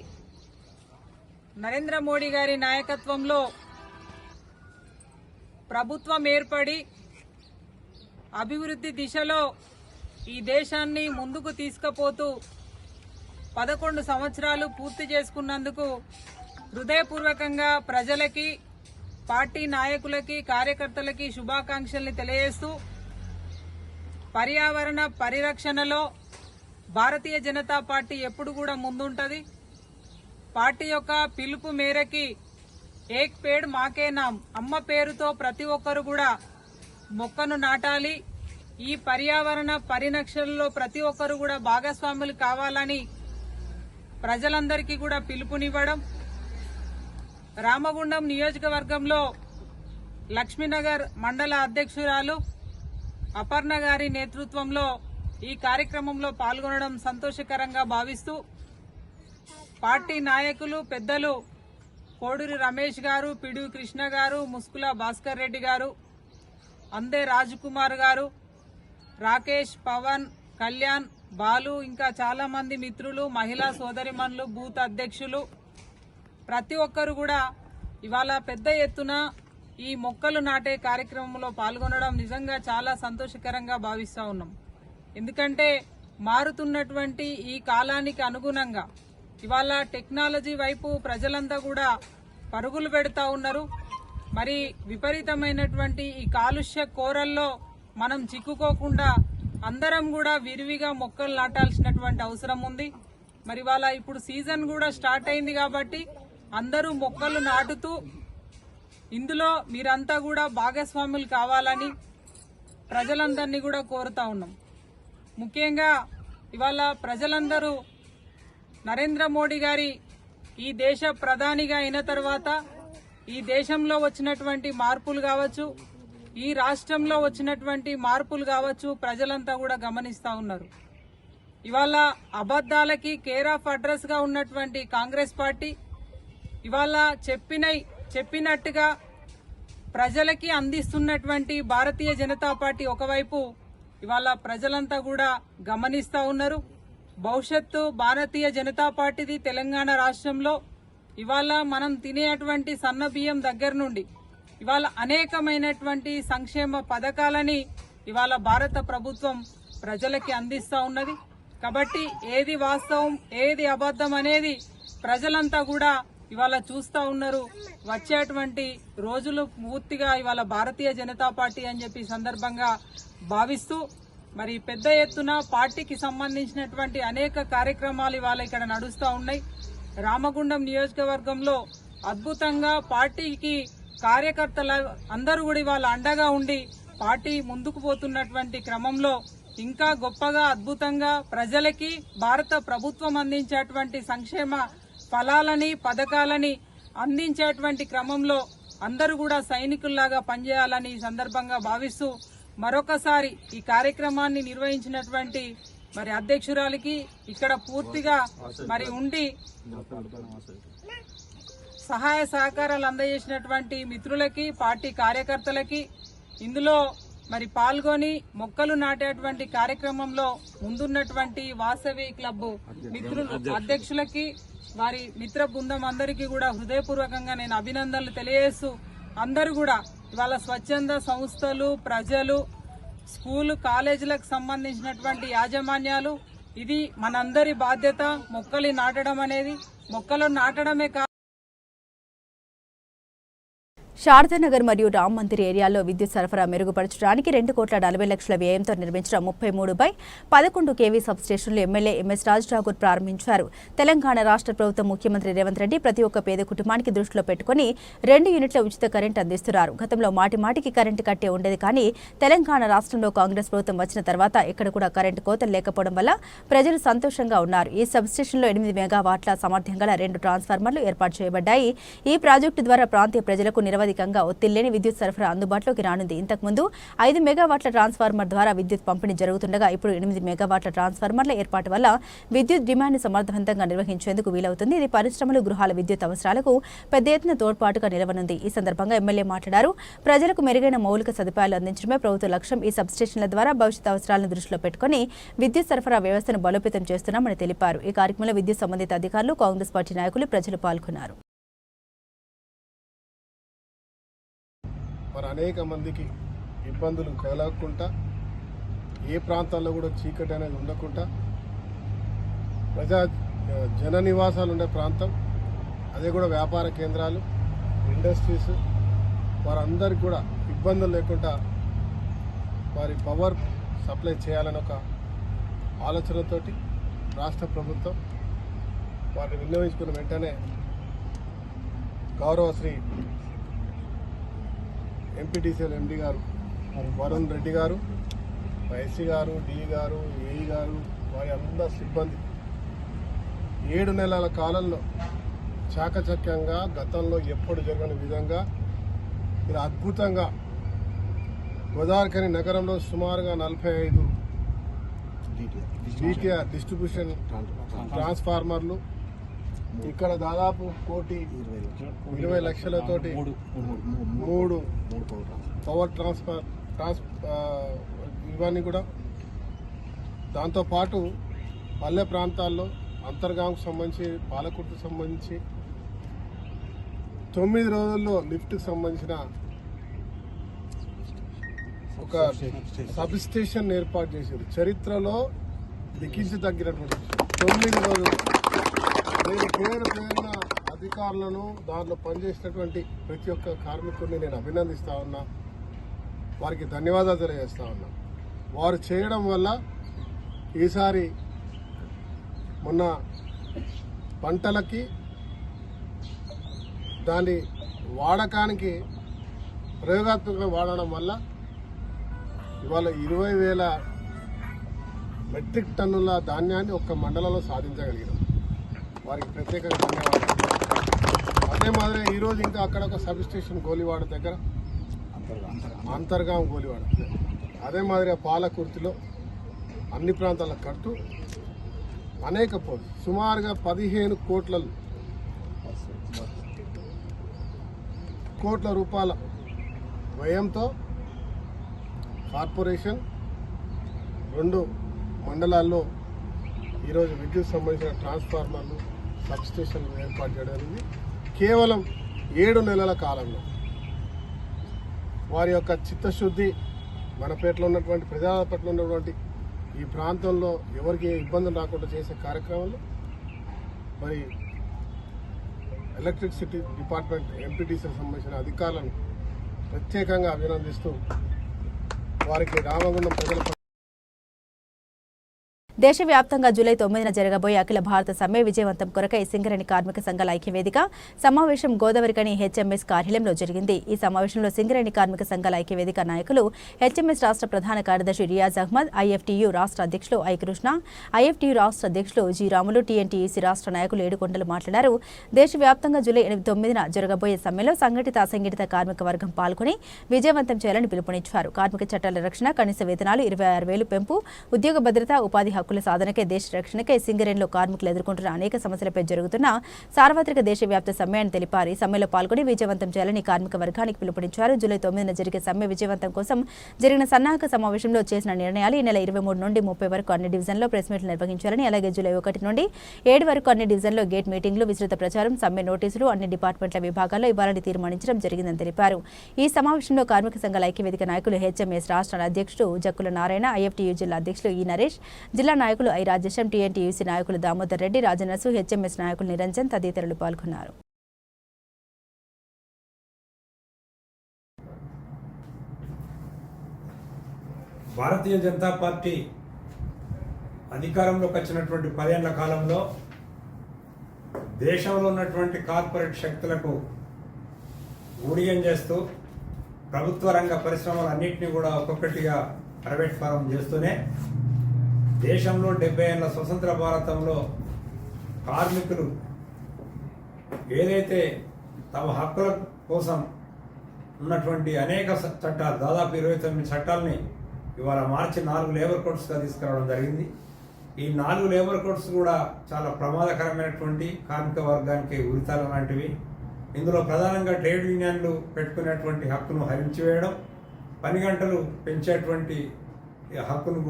నరేంద్ర మోడీ గారి నాయకత్వంలో ప్రభుత్వం ఏర్పడి అభివృద్ధి దిశలో ఈ దేశాన్ని ముందుకు తీసుకుపోతూ 11 సంవత్సరాలు పూర్తి చేసుకున్నందుకు హృదయపూర్వకంగా ప్రజలకి, పార్టీ నాయకులకి, కార్యకర్తలకి శుభాకాంక్షల్ని తెలియజేస్తూ పర్యావరణ పరిరక్షణలో భారతీయ జనతా పార్టీ ఎప్పుడు కూడా ముందుంటది. పార్టీ యొక్క పిలుపు మేరకి ఏక్ పేడ్ మాకే నామ్ అమ్మ పేరుతో ప్రతి ఒక్కరు కూడా మొక్కను నాటాలి. ఈ పర్యావరణ పరిరక్షణలో ప్రతి ఒక్కరు కూడా భాగస్వాములు కావాలని ప్రజలందరికీ కూడా పిలుపునివ్వడం. రామగుండం నియోజకవర్గంలో లక్ష్మీనగర్ మండల అధ్యక్షురాలు అపర్ణ గారి నేతృత్వంలో ఈ కార్యక్రమంలో పాల్గొనడం సంతోషకరంగా భావిస్తూ పార్టీ నాయకులు పెద్దలు కోడూరి రమేష్ గారు, పిడి కృష్ణ గారు, ముస్కుల భాస్కర్ రెడ్డి గారు, అందే రాజకుమార్ గారు, రాకేష్, పవన్, కళ్యాణ్, బాలు, ఇంకా చాలా మంది మిత్రులు, మహిళా సోదరిమణులు, బూత్ అధ్యక్షులు ప్రతి ఒక్కరు కూడా ఇవాళ పెద్ద ఎత్తున ఈ మొక్కలు నాటే కార్యక్రమంలో పాల్గొనడం నిజంగా చాలా సంతోషకరంగా భావిస్తా ఉన్నాం. ఎందుకంటే మారుతున్నటువంటి ఈ కాలానికి అనుగుణంగా ఇవాళ టెక్నాలజీ వైపు ప్రజలంతా కూడా పరుగులు పెడతా ఉన్నారు. మరి విపరీతమైనటువంటి ఈ కాలుష్య కోరల్లో మనం చిక్కుకోకుండా అందరం కూడా విరివిగా మొక్కలు నాటాల్సినటువంటి అవసరం ఉంది. మరి ఇవాళ ఇప్పుడు సీజన్ కూడా స్టార్ట్ అయింది కాబట్టి అందరూ మొక్కలు నాటుతూ ఇందులో మీరంతా కూడా భాగస్వాములు కావాలని ప్రజలందరినీ కూడా కోరుతా ఉన్నాం. ముఖ్యంగా ఇవాళ ప్రజలందరూ నరేంద్ర మోడీ గారి ఈ దేశ ప్రధానిగా అయిన తర్వాత ఈ దేశంలో వచ్చినటువంటి మార్పులు కావచ్చు, ఈ రాష్ట్రంలో వచ్చినటువంటి మార్పులు కావచ్చు, ప్రజలంతా కూడా గమనిస్తా ఉన్నారు. ఇవాళ అబద్దాలకి కేర్ ఆఫ్ అడ్రస్ గా ఉన్నటువంటి కాంగ్రెస్ పార్టీ ఇవాళ చెప్పినట్టుగా ప్రజలకి అందిస్తున్నటువంటి భారతీయ జనతా పార్టీ ఒకవైపు ఇవాళ ప్రజలంతా కూడా గమనిస్తా ఉన్నారు. భవిష్యత్తు భారతీయ జనతా పార్టీది తెలంగాణ రాష్ట్రంలో ఇవాళ మనం తినేటువంటి సన్న బియ్యం దగ్గర నుండి ఇవాళ అనేకమైనటువంటి సంక్షేమ పథకాలని ఇవాళ భారత ప్రభుత్వం ప్రజలకి అందిస్తా ఉన్నది. కాబట్టి ఏది వాస్తవం ఏది అబద్ధం అనేది ప్రజలంతా కూడా ఇవాళ చూస్తా ఉన్నారు. వచ్చేటువంటి రోజులు పూర్తిగా ఇవాళ భారతీయ జనతా పార్టీ అని చెప్పి సందర్భంగా భావిస్తూ మరి పెద్ద ఎత్తున పార్టీకి సంబంధించినటువంటి అనేక కార్యక్రమాలు ఇవాళ ఇక్కడ నడుస్తూ ఉన్నాయి. రామగుండం నియోజకవర్గంలో అద్భుతంగా పార్టీకి కార్యకర్తల అందరూ కూడా ఇవాళ అండగా ఉండి పార్టీ ముందుకు పోతున్నటువంటి క్రమంలో ఇంకా గొప్పగా అద్భుతంగా ప్రజలకి భారత ప్రభుత్వం అందించేటువంటి సంక్షేమ ఫలాలని పథకాలని అందించేటువంటి క్రమంలో అందరూ కూడా సైనికుల్లాగా పనిచేయాలని ఈ సందర్భంగా భావిస్తూ మరొకసారి ఈ కార్యక్రమాన్ని నిర్వహించినటువంటి మరి అధ్యక్షురాలికి ఇక్కడ పూర్తిగా మరి ఉండి సహాయ సహకారాలు అందజేసినటువంటి మిత్రులకి పార్టీ కార్యకర్తలకి ఇందులో మరి పాల్గొని మొక్కలు నాటేటువంటి కార్యక్రమంలో ముందున్నటువంటి వాసవి క్లబ్ మిత్రులు అధ్యక్షులకి వారి మిత్ర బృందం అందరికీ కూడా హృదయపూర్వకంగా నేను అభినందనలు తెలియజేస్తూ అందరూ కూడా ఇవాళ స్వచ్ఛంద సంస్థలు, ప్రజలు, స్కూలు, కాలేజీలకు సంబంధించినటువంటి యాజమాన్యాలు ఇది మనందరి బాధ్యత. మొక్కలు నాటడం అనేది మొక్కలు నాటడమే కాదు. శారదానగర్ మరియు రామ్ మందిర్ ఏరియాల్లో విద్యుత్ సరఫరా మెరుగుపరచడానికి 2,40,00,000 వ్యయంతో నిర్మించిన 33/11 kV సబ్స్టేషన్లు ఎమ్మెల్యే ఎంఎస్ రాజ్ ఠాకూర్ ప్రారంభించారు. తెలంగాణ రాష్ట్ర ప్రభుత్వం ముఖ్యమంత్రి రేవంత్ రెడ్డి ప్రతి ఒక్క పేద కుటుంబానికి దృష్టిలో పెట్టుకుని 2 యూనిట్ల ఉచిత కరెంట్ అందిస్తున్నారు. గతంలో మాటిమాటికి కరెంటు కట్టే ఉండేది, కానీ తెలంగాణ రాష్ట్రంలో కాంగ్రెస్ ప్రభుత్వం వచ్చిన తర్వాత ఇక్కడ కూడా కరెంటు కోతలు లేకపోవడం వల్ల ప్రజలు సంతోషంగా ఉన్నారు. ఈ సబ్స్టేషన్లో 8 మెగావాట్ల సామర్థ్యం గల 2 ట్రాన్స్ఫార్మర్లు ఏర్పాటు చేయబడ్డాయి. ఈ ప్రాజెక్టు ద్వారా ప్రాంతీయ ప్రజలకు నిరవధికంగా ఒత్తిళ్లేని విద్యుత్ సరఫరా అందుబాటులోకి రానుంది. ఇంతకుముందు 5 మెగావాట్ల ట్రాన్స్ఫార్మర్ ద్వారా విద్యుత్ పంపిణీ జరుగుతుండగా ఇప్పుడు 8 మెగావాట్ల ట్రాన్స్ఫార్మర్ల ఏర్పాటు వల్ల విద్యుత్ డిమాండ్ను సమర్థవంతంగా నిర్వహించేందుకు వీలవుతుంది. ఇది పరిశ్రమలు, గృహాల విద్యుత్ అవసరాలకు పెద్ద ఎత్తున తోడ్పాటుగా నిలవనుంది. ఈ సందర్భంగా ఎమ్మెల్యే మాట్లాడారు. ప్రజలకు మెరుగైన మౌలిక సదుపాయాలు అందించడమే ప్రభుత్వ లక్ష్యం. ఈ సబ్స్టేషన్ల ద్వారా భవిష్యత్ అవసరాలను దృష్టిలో పెట్టుకుని విద్యుత్ సరఫరా వ్యవస్థను బలోపేతం చేస్తున్నామని తెలిపారు. ఈ కార్యక్రమంలో విద్యుత్ సంబంధిత అధికారులు, కాంగ్రెస్ పార్టీ నాయకులు, ప్రజలు పాల్గొన్నారు. మరి అనేక మందికి ఇబ్బందులు కలగకుండా, ఏ ప్రాంతాల్లో కూడా చీకటి అనేది ఉండకుండా జన నివాసాలు ఉండే ప్రాంతం, అదే కూడా వ్యాపార కేంద్రాలు, ఇండస్ట్రీస్, వారందరికీ కూడా ఇబ్బందులు లేకుండా వారి పవర్ సప్లై చేయాలని ఒక ఆలోచనతోటి రాష్ట్ర ప్రభుత్వం వాటిని వినియోగించుకున్న వెంటనే గౌరవ శ్రీ ఎంపీటీసీఎల్ ఎండి గారు వరుణ్ రెడ్డి గారు, ఎస్సీ గారు, డి గారు, ఏఈ గారు, వారి అందరి సిబ్బంది 7 నెలల కాలంలో చాకచక్యంగా గతంలో ఎప్పుడు జరగని విధంగా ఇలా అద్భుతంగా గోదావరిఖని నగరంలో సుమారుగా 45 DTR డిస్ట్రిబ్యూషన్ ట్రాన్స్ఫార్మర్లు, ఇక్కడ దాదాపు 1,20 లక్షలతోటి 3 పవర్ ఇవన్నీ కూడా. దాంతోపాటు పల్లె ప్రాంతాల్లో అంతర్గాంకు సంబంధించి, పాలకుర్తికి సంబంధించి 9 రోజుల్లో లిఫ్ట్కి సంబంధించిన ఒక సబ్ స్టేషన్ ఏర్పాటు చేశారు. చరిత్రలో లిఖించదగినటువంటి 9 రోజులు. నేను పేరున అధికారులను, దాంట్లో పనిచేసినటువంటి ప్రతి ఒక్క కార్మికుడిని నేను అభినందిస్తా ఉన్నా, వారికి ధన్యవాదాలు తెలియజేస్తా ఉన్నా. వారు చేయడం వల్ల ఈసారి మొన్న పంటలకి దాని వాడకానికి ప్రయోగాత్మకంగా వాడడం వల్ల ఇవాళ 20,000 మెట్రిక్ టన్నుల ధాన్యాన్ని ఒక్క మండలంలో సాధించగలిగినాం. వారికి ప్రత్యేకంగా ధన్యవాదాలు. అదే మాదిరి ఈరోజు ఇంకా అక్కడ ఒక సబ్ స్టేషన్ గోలివాడ దగ్గర, అంతర్గాం గోలివాడ, అదే మాదిరిగా పాలకుర్తిలో అన్ని ప్రాంతాలకు కడుతూ అనేక సుమారుగా 15 కోట్ల రూపాయల వ్యయంతో కార్పొరేషన్ 2 మండలాల్లో ఈరోజు విద్యుత్ సంబంధించిన ట్రాన్స్ఫార్మర్లు, సబ్ స్టేషన్లు ఏర్పాటు చేయడం జరిగింది. కేవలం 7 నెలల కాలంలో వారి యొక్క చిత్తశుద్ధి, మన పేటలో ఉన్నటువంటి ప్రజాపట్ల ఉన్నటువంటి ఈ ప్రాంతంలో ఎవరికి ఏ ఇబ్బందులు రాకుండా చేసే కార్యక్రమంలో మరి ఎలక్ట్రిసిటీ డిపార్ట్మెంట్ ఎంపీటీసీకి సంబంధించిన అధికారులను ప్రత్యేకంగా అభినందిస్తూ వారికి రామగుండం ప్రజల దేశవ్యాప్తంగా జూలై 9న జరగబోయే అఖిల భారత సమ్మె విజయవంతం కొరకై సింగరేణి కార్మిక సంఘాల ఐక్యవేదిక సమావేశం గోదావరిఖని హెచ్ఎంఎస్ కార్యాలయంలో జరిగింది. ఈ సమావేశంలో సింగరేణి కార్మిక సంఘాల ఐక్యవేదిక నాయకులు, హెచ్ఎంఎస్ రాష్ట్ర ప్రధాన కార్యదర్శి రియాజ్ అహ్మద్, ఐఎఫ్టీయూ రాష్ట్ర అధ్యక్షులు ఐ కృష్ణ, ఐఎఫ్టీయూ రాష్ట్ర అధ్యక్షులు జి రాములు, టీఎన్టీయూసీ రాష్ట్ర నాయకులు ఏడుకొండలు మాట్లాడారు. దేశవ్యాప్తంగా జూలై 9న జరగబోయే సమ్మెలో సంఘటిత, అసంఘటిత కార్మిక వర్గం పాల్గొని విజయవంతం చేయాలని పిలుపునిచ్చారు. కార్మిక చట్టాల రక్షణ, కనీస వేతనాలు 26,000 పెంపు, ఉద్యోగ భద్రత, ఉపాధి హక్కుల సాధనకై, దేశ రక్షణకై సింగరేణిలో కార్మికులు ఎదుర్కొంటున్న అనేక సమస్యలపై జరుగుతున్న సార్వత్రిక దేశవ్యాప్త సమ్మె అని తెలిపారు. ఈ సమ్మెలో పాల్గొని విజయవంతం చేయాలని కార్మిక వర్గానికి పిలుపునిచ్చారు. జూలై 9న జరిగే సమ్మె విజయవంతం కోసం జరిగిన సన్నాహక సమావేశంలో చేసిన నిర్ణయాలు ఈ నెల 23 నుండి 30 వరకు అన్ని డివిజన్లో ప్రెస్ మీట్లు నిర్వహించాలని, అలాగే జూలై 1 నుండి 7 వరకు అన్ని డివిజన్లో గేట్ మీటింగ్లు, విస్తృత ప్రచారం, సమ్మె నోటీసులు అన్ని డిపార్ట్మెంట్ల విభాగాల్లో ఇవ్వాలని తీర్మానించడం జరిగిందని తెలిపారు. ఈ సమావేశంలో కార్మిక సంఘాల ఐక్యవేదిక నాయకులు, హెచ్ఎంఎస్ రాష్ట్ర అధ్యక్షుడు జక్కుల నారాయణ, ఐఎఫ్టీయూ జిల్లా అధ్యక్షులు ఈ నరేష్, జిల్లా నాయకులు ఐ రాజేశం, టీఎన్టీయూసీ నాయకులు దామోదర్ రెడ్డి, రాజనరసు, హెచ్ఎంఎస్ నాయకులు నిరంజన్ తదితరులు పాల్గొన్నారు. భారతీయ జనతా పార్టీ అధికారంలోకి వచ్చినటువంటి 10 ఏళ్ల కాలంలో దేశంలో ఉన్నటువంటి కార్పొరేట్ శక్తులకు ఊడియం చేస్తూ ప్రభుత్వ రంగ పరిశ్రమలన్నింటినీ కూడా ఒక్కొక్కటిగా ప్రైవేట్ ఫారం చేస్తూనే దేశంలో 70 ఏళ్ల స్వతంత్ర భారతంలో కార్మికులు ఏదైతే తమ హక్కుల కోసం ఉన్నటువంటి అనేక చట్టాలు, దాదాపు 29 చట్టాలని ఇవాళ మార్చి 4 లేబర్ కోడ్స్గా తీసుకురావడం జరిగింది. ఈ 4 లేబర్ కోడ్స్ కూడా చాలా ప్రమాదకరమైనటువంటి, కార్మిక వర్గానికి ఉరితాల లాంటివి. ఇందులో ప్రధానంగా ట్రేడ్ యూనియన్లు పెట్టుకునేటువంటి హక్కును హరించివేయడం, 10 గంటలు పెంచేటువంటి హక్కును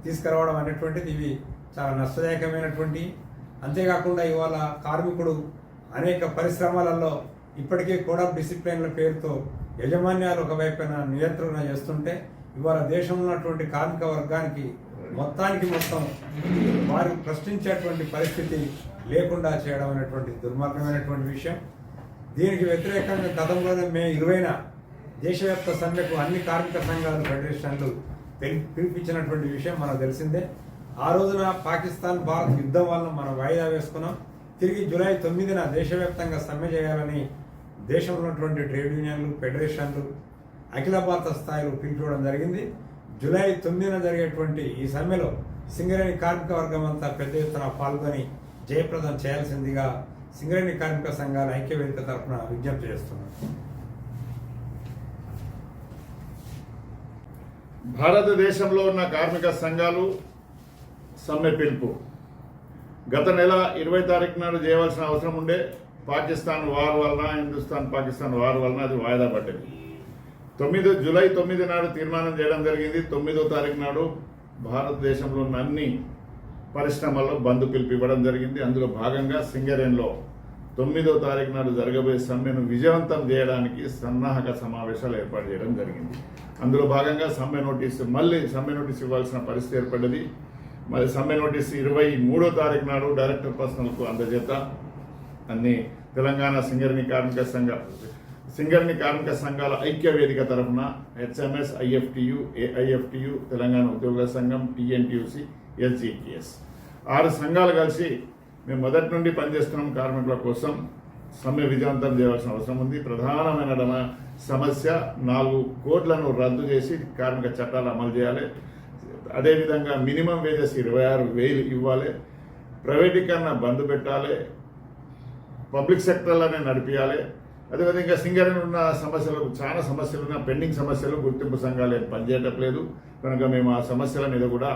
తీసుకురావడం అనేటువంటిది ఇవి చాలా నష్టదాయకమైనటువంటి. అంతేకాకుండా ఇవాళ కార్మికుడు అనేక పరిశ్రమలలో ఇప్పటికే కోడ్ ఆఫ్ డిసిప్లిన్ల పేరుతో యజమాన్యాలు ఒకవైపున నియంత్రణ చేస్తుంటే ఇవాళ దేశంలో ఉన్నటువంటి కార్మిక వర్గానికి మొత్తం వారు ప్రశ్నించేటువంటి పరిస్థితి లేకుండా చేయడం అనేటువంటి దుర్మార్గమైనటువంటి విషయం. దీనికి వ్యతిరేకంగా గతంలోనే మే 20న దేశవ్యాప్త సమ్మెకు అన్ని కార్మిక సంఘాలు, ఫెడరేషన్లు పిలిపించినటువంటి విషయం మనకు తెలిసిందే. ఆ రోజున పాకిస్తాన్ భారత్ యుద్ధం వల్ల మనం వాయిదా వేసుకున్నాం. తిరిగి జూలై 9న దేశవ్యాప్తంగా సమ్మె చేయాలని దేశంలో ఉన్నటువంటి ట్రేడ్ యూనియన్లు, ఫెడరేషన్లు అఖిల భారత స్థాయిలో పిలుపుకోవడం జరిగింది. జూలై 9న జరిగేటువంటి ఈ సమ్మెలో సింగరేణి కార్మిక వర్గం అంతా పెద్ద ఎత్తున పాల్గొని జయప్రదం చేయాల్సిందిగా సింగరేణి కార్మిక సంఘాల ఐక్యవేదిక తరఫున విజ్ఞప్తి చేస్తున్నారు. భారతదేశంలో ఉన్న కార్మిక సంఘాలు సమ్మె పిలుపు గత నెల 20 తారీఖు నాడు చేయవలసిన అవసరం ఉండే. పాకిస్తాన్ వార్ వలన, పాకిస్తాన్ వార్ వలన అది వాయిదా పడ్డది. జూలై 9 నాడు తీర్మానం చేయడం జరిగింది. 9వ తారీఖు నాడు భారతదేశంలో ఉన్న అన్ని పరిశ్రమల్లో బంద్ పిలుపు ఇవ్వడం జరిగింది. అందులో భాగంగా సింగరేణిలో 9వ తారీఖు నాడు జరగబోయే సమ్మెను విజయవంతం చేయడానికి సన్నాహక సమావేశాలు ఏర్పాటు చేయడం జరిగింది. అందులో భాగంగా సమ్మె నోటీసు ఇవ్వాల్సిన పరిస్థితి ఏర్పడ్డది. మరి సమ్మె నోటీసు 23వ తారీఖు నాడు డైరెక్టర్ పర్సనల్కు అందజేత అన్ని తెలంగాణ సింగరేణి కార్మిక సంఘాల ఐక్య వేదిక తరఫున హెచ్ఎంఎస్, ఐఎఫ్టియు, ఏఐఎఫ్టియు, తెలంగాణ ఉద్యోగుల సంఘం, టీఎన్టీయూసీ, ఎల్జీటీఎస్ 6 సంఘాలు కలిసి మేము మొదటి నుండి పనిచేస్తున్నాం. కార్మికుల కోసం సమ్మె విజయవంతం చేయవలసిన అవసరం ఉంది. ప్రధానమైన సమస్య 4 కోడ్లను రద్దు చేసి కార్మిక చట్టాలు అమలు చేయాలి. అదేవిధంగా మినిమం వేజెస్ 26,000 ఇవ్వాలి. ప్రైవేటీకరణ బంద్ పెట్టాలి. పబ్లిక్ సెక్టర్లోనే నడిపించాలి. అదేవిధంగా సింగరేణి ఉన్న చాలా సమస్యలు ఉన్న పెండింగ్ సమస్యలు గుర్తింపు సంఘాలు పనిచేయట్లేదు. కనుక మేము ఆ సమస్యల మీద కూడా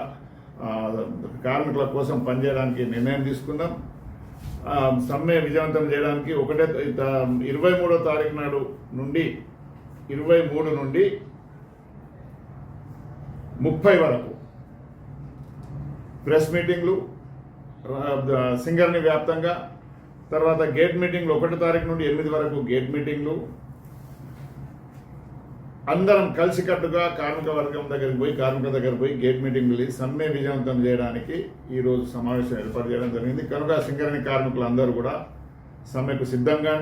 కార్మికుల కోసం పనిచేయడానికి నిర్ణయం తీసుకున్నాం. సమ్మె విజయవంతం చేయడానికి 23వ తారీఖు నాడు నుండి 23 నుండి 30 వరకు ప్రెస్ మీటింగ్లు సింగరేణి వ్యాప్తంగా, తర్వాత గేట్ మీటింగ్లు 1వ తారీఖు నుండి 8 వరకు గేట్ మీటింగ్లు, అందరం కలిసికట్టుగా కార్మికుల దగ్గరికి పోయి గేట్ మీటింగ్లు సమ్మె విజయవంతం చేయడానికి ఈరోజు సమావేశం ఏర్పాటు చేయడం జరిగింది. కనుక సింగరేణి కార్మికులు అందరూ కూడా సమ్మెకు సిద్ధంగా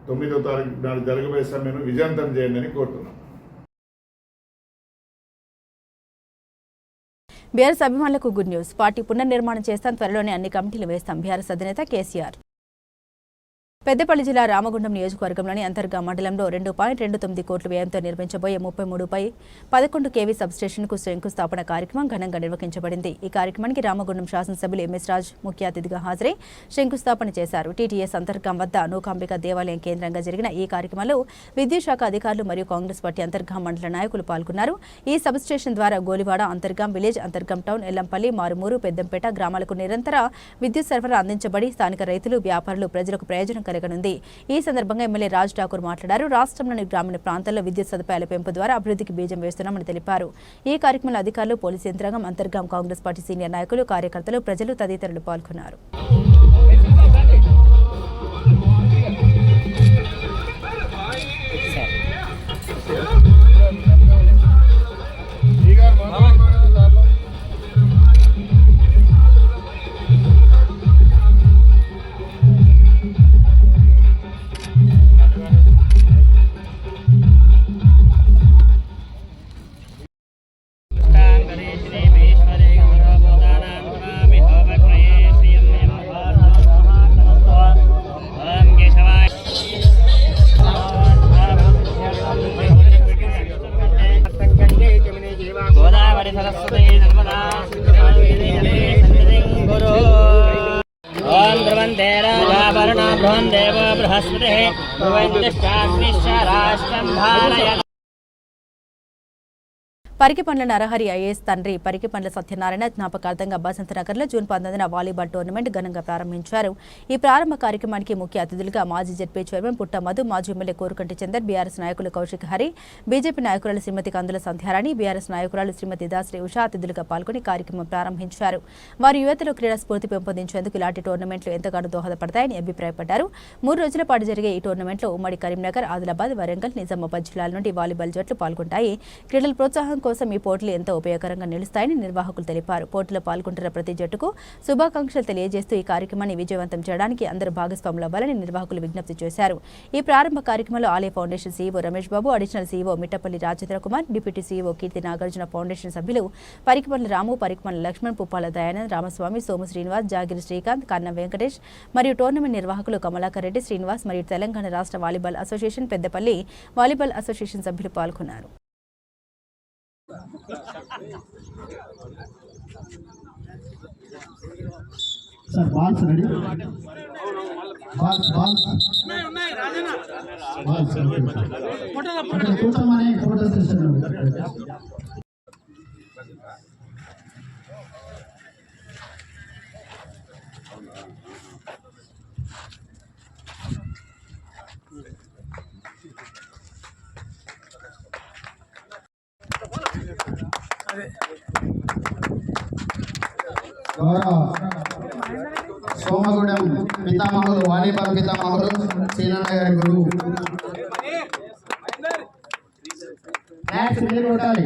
9వ తారీఖు నాడు జరగబోయే సమ్మెను విజయవంతం చేయండి అని కోరుతున్నాం. బీఆర్ఎస్ అభిమానులకు గుడ్ న్యూస్. పార్టీ పునర్నిర్మాణం చేస్తాం, త్వరలోనే అన్ని కమిటీలు వేస్తాం. బీఆర్ఎస్ అధినేత కేసీఆర్. పెద్దపల్లి జిల్లా రామగుండం నియోజకవర్గంలోని అంతర్గా మండలంలో 2.29 కోట్ల వ్యయంతో నిర్మించబోయే 33/11 kV సబ్స్టేషన్కు శంకుస్థాపన కార్యక్రమం ఘనంగా నిర్వహించబడింది. ఈ కార్యక్రమానికి రామగుండం శాసనసభ్యులు ఎంఎస్ రాజ్ ముఖ్య అతిథిగా హాజరై శంకుస్థాపన చేశారు. టీటీఎస్ అంతర్గాం వద్ద నూకాంబిక దేవాలయం కేంద్రంగా జరిగిన ఈ కార్యక్రమంలో విద్యుత్ శాఖ అధికారులు మరియు కాంగ్రెస్ పార్టీ అంతర్గాం మండల నాయకులు పాల్గొన్నారు. ఈ సబ్స్టేషన్ ద్వారా గోలివాడ, అంతర్గాం విలేజ్, అంతర్గాం టౌన్, ఎల్లంపల్లి, మారుమూరు, పెద్దంపేట గ్రామాలకు నిరంతర విద్యుత్ సరఫరా అందించబడి స్థానిక రైతులు, వ్యాపారులు, ప్రజలకు ప్రయోజనం కలగనుంది. ఈ సందర్భంగా ఎమ్మెల్యే రాజ్ ఠాకూర్ మాట్లాడారు. రాష్ట్రంలోని గ్రామీణ ప్రాంతాల్లో విద్యుత్ సదుపాయాల పెంపు ద్వారా అభివృద్ధికి బీజం వేస్తున్నామని తెలిపారు. ఈ కార్యక్రమంలో అధికారులు, పోలీసు యంత్రాంగం, అంతర్గాం కాంగ్రెస్ పార్టీ సీనియర్ నాయకులు, కార్యకర్తలు, ప్రజలు తదితరులు పాల్గొన్నారు. పరికిపండ్ల నరహరి ఐఏఎస్ తండ్రి పరికిపండ్ల సత్యనారాయణ జ్ఞాపకార్థంగా బసంతనగర్లో జూన్ 19న వాలీబాల్ టోర్నమెంట్ ఘనంగా ప్రారంభించారు. ఈ ప్రారంభ కార్యక్రమానికి ముఖ్య అతిథులుగా మాజీ జెడ్పీ చైర్మన్ పుట్ట మధు, మాజీ ఎమ్మెల్యే కోరుకంటి చందర్, బీఆర్ఎస్ నాయకులు కౌశిక్ హరి, బీజేపీ నాయకురాలు శ్రీమతి కందుల సంధ్యారాణి, బీఆర్ఎస్ నాయకురాలు శ్రీమతి దాశ్రీ ఉషా అతిథులుగా పాల్గొని కార్యక్రమం ప్రారంభించారు. వారి యువతలో క్రీడా స్ఫూర్తి పెంపొందించేందుకు ఇలాంటి టోర్నమెంట్లు ఎంతగానో దోహదపడతాయని అభిప్రాయపడ్డారు. 3 రోజుల పాటు జరిగే ఈ టోర్నమెంట్లో ఉమ్మడి కరీంనగర్, ఆదిలాబాద్, వరంగల్, నిజామాబాద్ జిల్లాల నుండి వాలీబాల్ జట్లు పాల్గొంటాయి. క్రీడల ప్రోత్సాహం కోసం కోసం ఈ పోటీలు ఎంతో ఉపయోగకరంగా నిలుస్తాయని నిర్వాహకులు తెలిపారు. పోటీలో పాల్గొంటున్న ప్రతి జట్టుకు శుభాకాంక్షలు తెలియజేస్తూ ఈ కార్యక్రమాన్ని విజయవంతం చేయడానికి అందరూ భాగస్వాములు అవ్వాలని నిర్వాహకులు విజ్ఞప్తి చేశారు. ఈ ప్రారంభ కార్యక్రమంలో Alaya foundation CEO Ramesh Babu, additional CEO Mittapalli Rajendra Kumar, deputy CEO Keerthi Nagarjuna, foundation సభ్యులు పరికిమల్ల రాము, పరికిమల్ల లక్ష్మణ్, పుప్పాల దయానంద్, రామస్వామి, సోము శ్రీనివాస్, జాగిరి శ్రీకాంత్, కన్నం వెంకటేష్ మరియు టోర్నమెంట్ నిర్వాహకులు కమలాకర్ రెడ్డి, శ్రీనివాస్ మరియు తెలంగాణ రాష్ట్ర volleyball association Peddapalli volleyball association సభ్యులు పాల్గొన్నారు. సోమగూడెం పితామహులు, వాలీబాల్ పితామహులు సీనన్న గారి గురువు. కొట్టాలి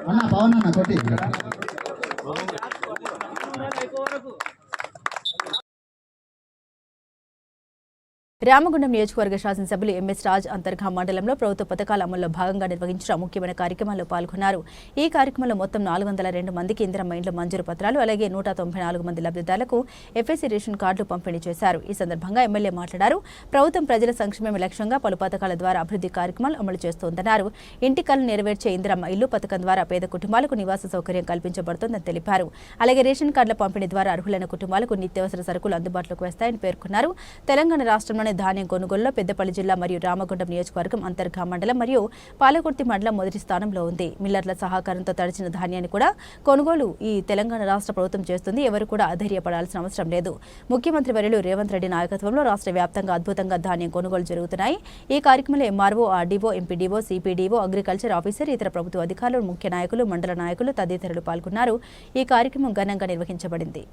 అన్న, పవన్ అన్న కొట్టి. రామగుండం నియోజకవర్గ శాసనసభ్యులు ఎంఎస్ రాజ్ అంతర్గా మండలంలో ప్రభుత్వ పథకాల అమల్లో భాగంగా నిర్వహించిన ముఖ్యమైన కార్యక్రమాల్లో పాల్గొన్నారు. ఈ కార్యక్రమంలో మొత్తం 402 మందికి ఇందిరమ్మ ఇండ్ల మంజూరు పత్రాలు, అలాగే 194 మంది లబ్ధిదారులకు ఎఫ్ఎస్సీ రేషన్ కార్డులు పంపిణీ చేశారు. ఈ సందర్భంగా ఎమ్మెల్యే మాట్లాడారు. ప్రభుత్వం ప్రజల సంక్షేమం లక్ష్యంగా పలు పథకాల ద్వారా అభివృద్ధి కార్యక్రమాలు అమలు చేస్తోందన్నారు. ఇంటి కలను నెరవేర్చే ఇందిరమ్మ ఇల్లు పథకం ద్వారా పేద కుటుంబాలకు నివాస సౌకర్యం కల్పించబడుతోందని తెలిపారు. అలాగే రేషన్ కార్డుల పంపిణీ ద్వారా అర్హులైన కుటుంబాలకు నిత్యావసర సరుకులు అందుబాటులోకి వస్తాయని పేర్కొన్నారు. తెలంగాణ రాష్ట్రంలోని ధాన్యం కొనుగోలులో పెద్దపల్లి జిల్లా మరియు రామగుండం నియోజకవర్గం అంతర్గా మండలం మరియు పాలకుర్తి మండలం మొదటి స్థానంలో ఉంది. మిల్లర్ల సహకారంతో తడిచిన ధాన్యాన్ని కూడా కొనుగోలు ఈ తెలంగాణ రాష్ట్ర ప్రభుత్వం చేస్తుంది. ఎవరు కూడా అధైర్యపడాల్సిన అవసరం లేదు. ముఖ్యమంత్రి వర్యులు రేవంత్ రెడ్డి నాయకత్వంలో రాష్ట్ర వ్యాప్తంగా అద్భుతంగా ధాన్యం కొనుగోలు జరుగుతున్నాయి. ఈ కార్యక్రమంలో MRO, RDO, MPDO, CPDO, agriculture officer, ఇతర ప్రభుత్వ అధికారులు, ముఖ్య నాయకులు, మండల నాయకులు తదితరులు పాల్గొన్నారు. ఈ కార్యక్రమం ఘనంగా నిర్వహించబడింది.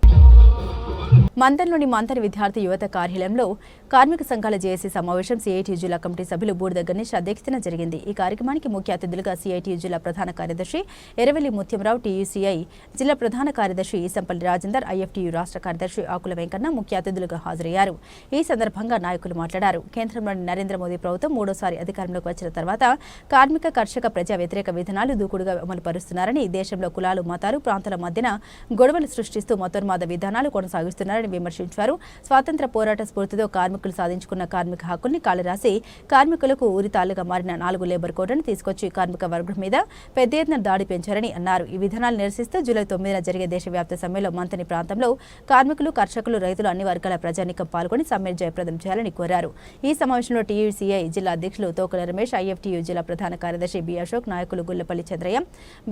మందన్లోని మంతని విద్యార్థి యువత కార్యాలయంలో కార్మిక సంఘాల జేఏసీ సమావేశం సిఐటియు జిల్లా కమిటీ సభ్యులు బూడిద గణేష్ అధ్యక్షతన జరిగింది. ఈ కార్యక్రమానికి ముఖ్య అతిథులుగా సిఐటియు జిల్లా ప్రధాన కార్యదర్శి ఎరవెల్లి ముత్యంరావు, టీయూసీఐ జిల్లా ప్రధాన కార్యదర్శి ఈసంపల్లి రాజేందర్, ఐఎఫ్టియు రాష్ట్ర కార్యదర్శి ఆకుల వెంకన్న ముఖ్య అతిథులుగా హాజరయ్యారు. ఈ సందర్భంగా నాయకులు మాట్లాడారు. కేంద్రంలోని నరేంద్ర మోదీ ప్రభుత్వం మూడోసారి అధికారంలోకి వచ్చిన తర్వాత కార్మిక, కర్షక, ప్రజా వ్యతిరేక విధానాలు దూకుడుగా అమలు పరుస్తున్నారని, దేశంలో కులాలు, మతాలు, ప్రాంతాల మధ్యన గొడవలు సృష్టిస్తూ మతోన్మాద విధానాలు కొనసాగిస్తున్నారని విమర్శించారు. స్వాతంత్ర పోరాట స్ఫూర్తితో కార్మికులు సాధించుకున్న కార్మిక హక్కుల్ని కాలరాసి కార్మికులకు ఉరితాళ్లుగా మారిన 4 లేబర్ కోడ్లను తీసుకొచ్చి కార్మిక వర్గం మీద పెద్ద ఎత్తున దాడి పెంచారని అన్నారు. ఈ విధానాలు నిరసిస్తూ జూలై 9న జరిగే దేశవ్యాప్త సమ్మెలో మంతని ప్రాంతంలో కార్మికులు, కర్షకులు, రైతులు, అన్ని వర్గాల ప్రజానీకం పాల్గొని సమ్మె జయప్రదం చేయాలని కోరారు. ఈ సమావేశంలో టీయూసీఐ జిల్లా అధ్యక్షులు తోకల రమేష్, ఐఎఫ్టియు జిల్లా ప్రధాన కార్యదర్శి బి అశోక్, నాయకులు గుల్లపల్లి చంద్రయ్య,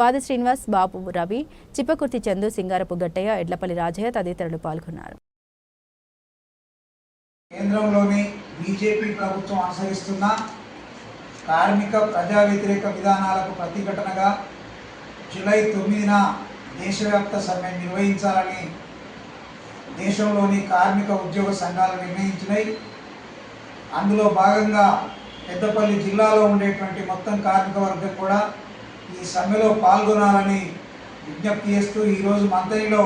బాది శ్రీనివాస్, బాబు రవి, చిప్పకుర్తి చందు, సింగారపు గట్టయ్య, ఎడ్లపల్లి రాజయ్య తదితరులు పాల్గొన్నారు. కేంద్రంలోని బీజేపీ ప్రభుత్వం అనుసరిస్తున్న కార్మిక, ప్రజా వ్యతిరేక విధానాలకు ప్రతిఘటనగా జూలై 9న దేశవ్యాప్త సమ్మె నిర్వహించాలని దేశంలోని కార్మిక ఉద్యోగ సంఘాలు నిర్ణయించినాయి. అందులో భాగంగా పెద్దపల్లి జిల్లాలో ఉండేటువంటి మొత్తం కార్మిక వర్గం కూడా ఈ సమ్మెలో పాల్గొనాలని విజ్ఞప్తి చేస్తూ ఈరోజు మంతనిలో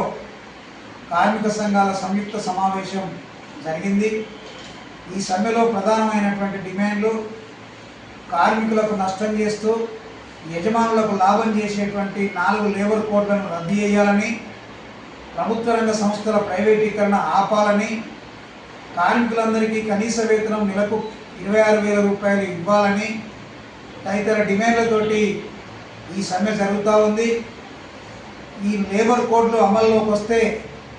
కార్మిక సంఘాల సంయుక్త సమావేశం జరిగింది. ఈ సమ్మెలో ప్రధానమైనటువంటి డిమాండ్లు కార్మికులకు నష్టం చేస్తూ యజమానులకు లాభం చేసేటువంటి 4 లేబర్ కోడ్లను రద్దు చేయాలని, ప్రభుత్వ రంగ సంస్థల ప్రైవేటీకరణ ఆపాలని, కార్మికులందరికీ కనీస వేతనం నెలకు 26,000 రూపాయలు ఇవ్వాలని తదితర డిమాండ్లతోటి ఈ సమ్మె జరుగుతూ ఉంది. ఈ లేబర్ కోడ్లు అమల్లోకి వస్తే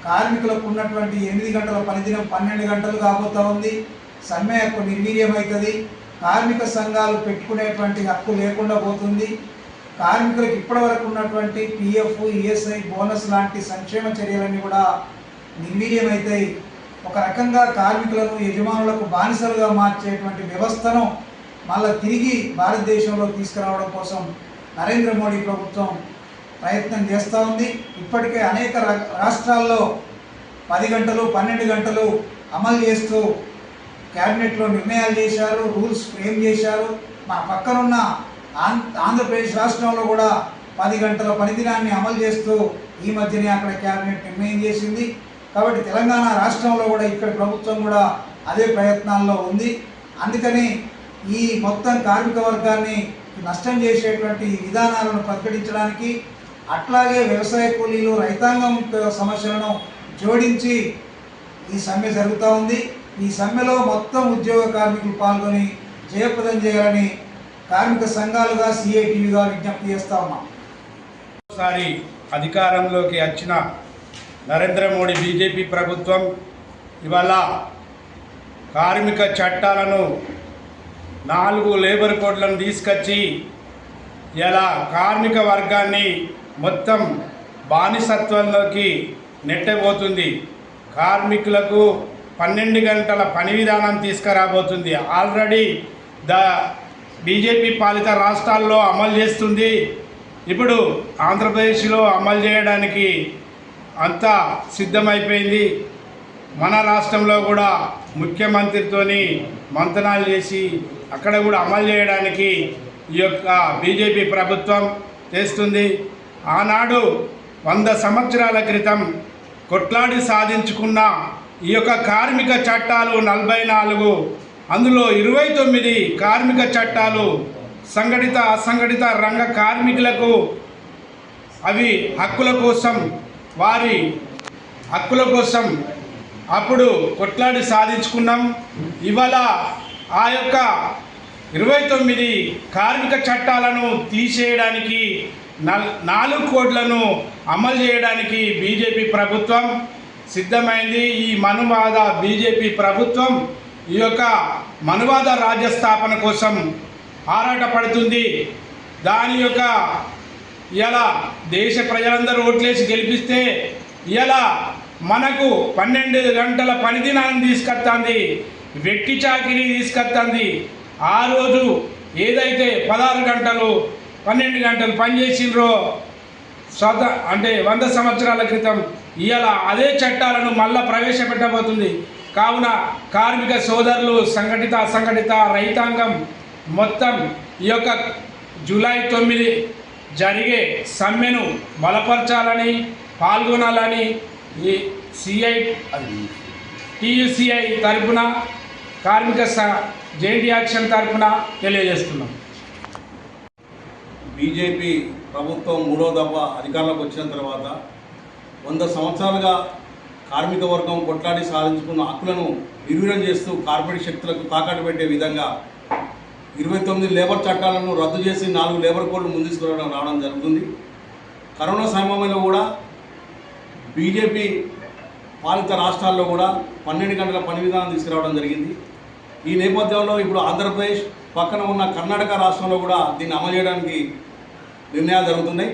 కార్మికులకు ఉన్నటువంటి 8 గంటల పనిదినం 12 గంటలు కాబోతూ ఉంది. సమ్మె హక్కు నిర్వీర్యమవుతుంది. కార్మిక సంఘాలు పెట్టుకునేటువంటి హక్కు లేకుండా పోతుంది. కార్మికులకు ఇప్పటివరకు ఉన్నటువంటి పిఎఫ్, ఈఎస్ఐ, బోనస్ లాంటి సంక్షేమ చర్యలన్నీ కూడా నిర్వీర్యమవుతాయి. ఒక రకంగా కార్మికులను యజమానులకు బానిసలుగా మార్చేటువంటి వ్యవస్థను మళ్ళీ తిరిగి భారతదేశంలో తీసుకురావడం కోసం నరేంద్ర మోడీ ప్రభుత్వం ప్రయత్నం చేస్తూ ఉంది. ఇప్పటికే అనేక రాష్ట్రాల్లో 10 గంటలు 12 గంటలు అమలు చేస్తూ క్యాబినెట్లో నిర్ణయాలు చేశారు, రూల్స్ ఫ్రేమ్ చేశారు. మా పక్కనున్న ఆంధ్రప్రదేశ్ రాష్ట్రంలో కూడా 10 గంటల పనిదినాన్ని అమలు చేస్తూ ఈ మధ్యనే అక్కడ కేబినెట్ నిర్ణయం చేసింది. కాబట్టి తెలంగాణ రాష్ట్రంలో కూడా ఇక్కడ ప్రభుత్వం కూడా అదే ప్రయత్నాల్లో ఉంది. అందుకని ఈ మొత్తం కార్మిక వర్గాన్ని నష్టం చేసేటువంటి విధానాలను ప్రతిఘటించడానికి, అట్లాగే వ్యవసాయ కూలీలు, రైతాంగం సమస్యలను జోడించి ఈ సమ్మె జరుగుతూ ఉంది. ఈ సమ్మెలో మొత్తం ఉద్యోగ కార్మికులు పాల్గొని జయప్రదం చేయాలని కార్మిక సంఘాలుగా సిఐటియుగా విజ్ఞప్తి చేస్తూ ఉన్నాం. ఒకసారి అధికారంలోకి వచ్చిన నరేంద్ర మోడీ బీజేపీ ప్రభుత్వం ఇవాళ కార్మిక చట్టాలను 4 లేబర్ కోడ్లను తీసుకొచ్చి ఇలా కార్మిక వర్గాన్ని మొత్తం బానిసత్వంలోకి నెట్టబోతుంది. కార్మికులకు 12 గంటల పని విధానం తీసుకురాబోతుంది. ఆల్రెడీ బీజేపీ పాలిత రాష్ట్రాల్లో అమలు చేస్తుంది. ఇప్పుడు ఆంధ్రప్రదేశ్లో అమలు చేయడానికి అంతా సిద్ధమైపోయింది. మన రాష్ట్రంలో కూడా ముఖ్యమంత్రితోని మంతనాలు చేసి అక్కడ కూడా అమలు చేయడానికి ఈ యొక్క బీజేపీ ప్రభుత్వం చేస్తుంది. ఆనాడు 100 సంవత్సరాల క్రితం కొట్లాడి సాధించుకున్న ఈ యొక్క కార్మిక చట్టాలు 44, అందులో 29 కార్మిక చట్టాలు సంఘటిత అసంఘటిత రంగ కార్మికులకు అవి హక్కుల కోసం, వారి హక్కుల కోసం అప్పుడు కొట్లాడి సాధించుకున్నాం. ఇవాళ ఆ యొక్క 29 కార్మిక చట్టాలను తీసేయడానికి 4 కోడ్లను అమలు చేయడానికి బీజేపీ ప్రభుత్వం సిద్ధమైంది. ఈ మనువాద బీజేపీ ప్రభుత్వం ఈ యొక్క మనువాద రాజ్య స్థాపన కోసం ఆరాటపడుతుంది. దాని యొక్క ఇలా దేశ ప్రజలందరూ ఓట్లేసి గెలిపిస్తే ఇలా మనకు 12 గంటల పనిదినాన్ని తీసుకొస్తుంది, వెట్టి చాకిరీ తీసుకొస్తుంది. ఆ రోజు ఏదైతే 16 గంటలు 12 గంటలు పనిచేసిండ్రో అంటే 100 సంవత్సరాల క్రితం, ఇవాళ అదే చట్టాలను మళ్ళా ప్రవేశపెట్టబోతుంది. కావున కార్మిక సోదరులు, సంఘటిత అసంఘటిత రైతాంగం మొత్తం ఈ యొక్క జూలై 9 జరిగే సమ్మెను బలపరచాలని, పాల్గొనాలని ఈ టీయూసీఐ తరఫున, కార్మిక జేఎన్టీ యాక్షన్ తరఫున తెలియజేస్తున్నాం. బీజేపీ ప్రభుత్వం 3వ దఫా అధికారంలోకి వచ్చిన తర్వాత 100 సంవత్సరాలుగా కార్మిక వర్గం కొట్లాడి సాధించుకున్న హక్కులను నిర్వీర్యం చేస్తూ కార్పొరేట్ శక్తులకు తాకట్టు పెట్టే విధంగా 29 లేబర్ చట్టాలను రద్దు చేసి 4 లేబర్ కోడ్లు ముందుకు రావడం జరుగుతుంది. కరోనా సమయంలో కూడా బీజేపీ పాలిత రాష్ట్రాల్లో కూడా 12 గంటల పని విధానం తీసుకురావడం జరిగింది. ఈ నేపథ్యంలో ఇప్పుడు ఆంధ్రప్రదేశ్ పక్కన ఉన్న కర్ణాటక రాష్ట్రంలో కూడా దీన్ని అమలు చేయడానికి నిర్ణయాలు జరుగుతున్నాయి.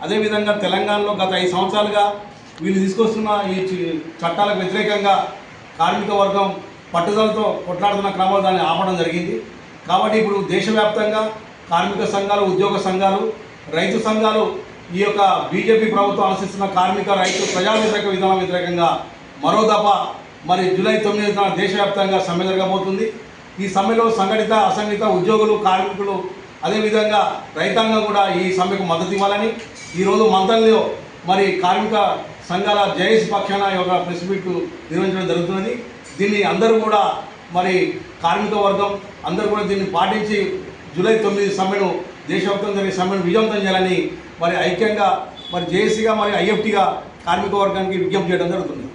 అదేవిధంగా తెలంగాణలో గత 5 సంవత్సరాలుగా వీళ్ళు తీసుకొస్తున్న ఈ చట్టాలకు వ్యతిరేకంగా కార్మిక వర్గం పట్టుదలతో కొట్లాడుతున్న క్రమంలో దాన్ని ఆపడం జరిగింది. కాబట్టి ఇప్పుడు దేశవ్యాప్తంగా కార్మిక సంఘాలు, ఉద్యోగ సంఘాలు, రైతు సంఘాలు ఈ యొక్క బీజేపీ ప్రభుత్వం అనుసరిస్తున్న కార్మిక రైతు ప్రజా వ్యతిరేక విధానం వ్యతిరేకంగా మరో దఫా మరి జూలై 9న దేశవ్యాప్తంగా సమ్మె జరగబోతుంది. ఈ సమ్మెలో సంఘటిత అసంఘటిత ఉద్యోగులు, కార్మికులు, అదేవిధంగా రైతాంగం కూడా ఈ సమ్మెకు మద్దతు ఇవ్వాలని ఈరోజు మంతన్లో మరి కార్మిక సంఘాల జేఏసీ పక్షాన ఒక ప్రెస్ మీట్ నిర్వహించడం జరుగుతున్నది. దీన్ని అందరూ కూడా మరి కార్మిక వర్గం అందరూ కూడా దీన్ని పాటించి జూలై 9 సమ్మెను, దేశవ్యాప్తంగా జరిగే సమ్మెను విజయవంతం చేయాలని మరి ఐక్యంగా మరి జేఏసీగా మరి ఐఎఫ్టీగా కార్మిక వర్గానికి విజ్ఞప్తి చేయడం జరుగుతుంది.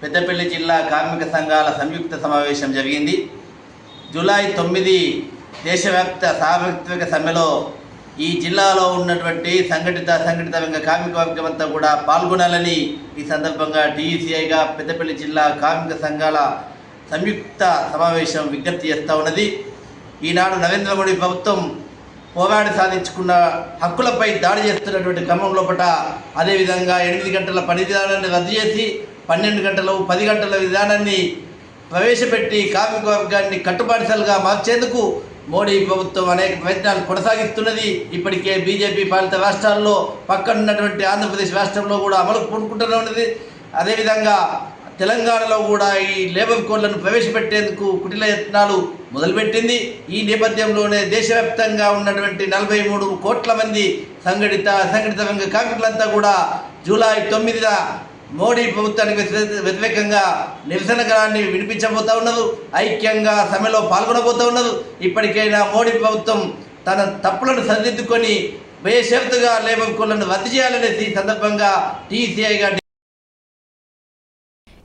పెద్దపల్లి జిల్లా కార్మిక సంఘాల సంయుక్త సమావేశం జరిగింది. జూలై 9 దేశవ్యాప్త సార్వత్రిక సమ్మెలో ఈ జిల్లాలో ఉన్నటువంటి సంఘటిత అసంఘటిత రంగ కార్మిక వర్గం అంతా కూడా పాల్గొనాలని ఈ సందర్భంగా టీయూసీఐగా పెద్దపల్లి జిల్లా కార్మిక సంఘాల సంయుక్త సమావేశం విజ్ఞప్తి చేస్తూ ఉన్నది. ఈనాడు నరేంద్ర మోడీ ప్రభుత్వం పోరాడి సాధించుకున్న హక్కులపై దాడి చేస్తున్నటువంటి క్రమం లోపల అదేవిధంగా 8 గంటల పని విధానాన్ని రద్దు చేసి 12 గంటలు 10 గంటల విధానాన్ని ప్రవేశపెట్టి కార్మిక వర్గాన్ని కట్టుబాటుసలుగా మార్చేందుకు మోడీ ప్రభుత్వం అనేక ప్రయత్నాలు కొనసాగిస్తున్నది. ఇప్పటికే బీజేపీ పాలిత రాష్ట్రాల్లో పక్కనున్నటువంటి ఆంధ్రప్రదేశ్ రాష్ట్రంలో కూడా అమలు పూనుకుంటూనే ఉన్నది. అదేవిధంగా తెలంగాణలో కూడా ఈ లేబర్ కోడ్లను ప్రవేశపెట్టేందుకు కుటిల యత్నాలు మొదలుపెట్టింది. ఈ నేపథ్యంలోనే దేశవ్యాప్తంగా ఉన్నటువంటి 43 కోట్ల మంది సంఘటిత రంగ కార్మికులంతా కూడా జూలై 9న మోడీ ప్రభుత్వానికి వ్యతిరేకంగా నిరసన గళాన్ని వినిపించబోతా ఉన్నారు. ఐక్యంగా సమ్మెలో పాల్గొనబోతూ ఉన్నారు. ఇప్పటికైనా మోడీ ప్రభుత్వం తన తప్పులను సరిదిద్దుకొని బేషరతుగా లేబర్ కోడ్లను రద్దు చేయాలనేది సందర్భంగా టీసీఐగా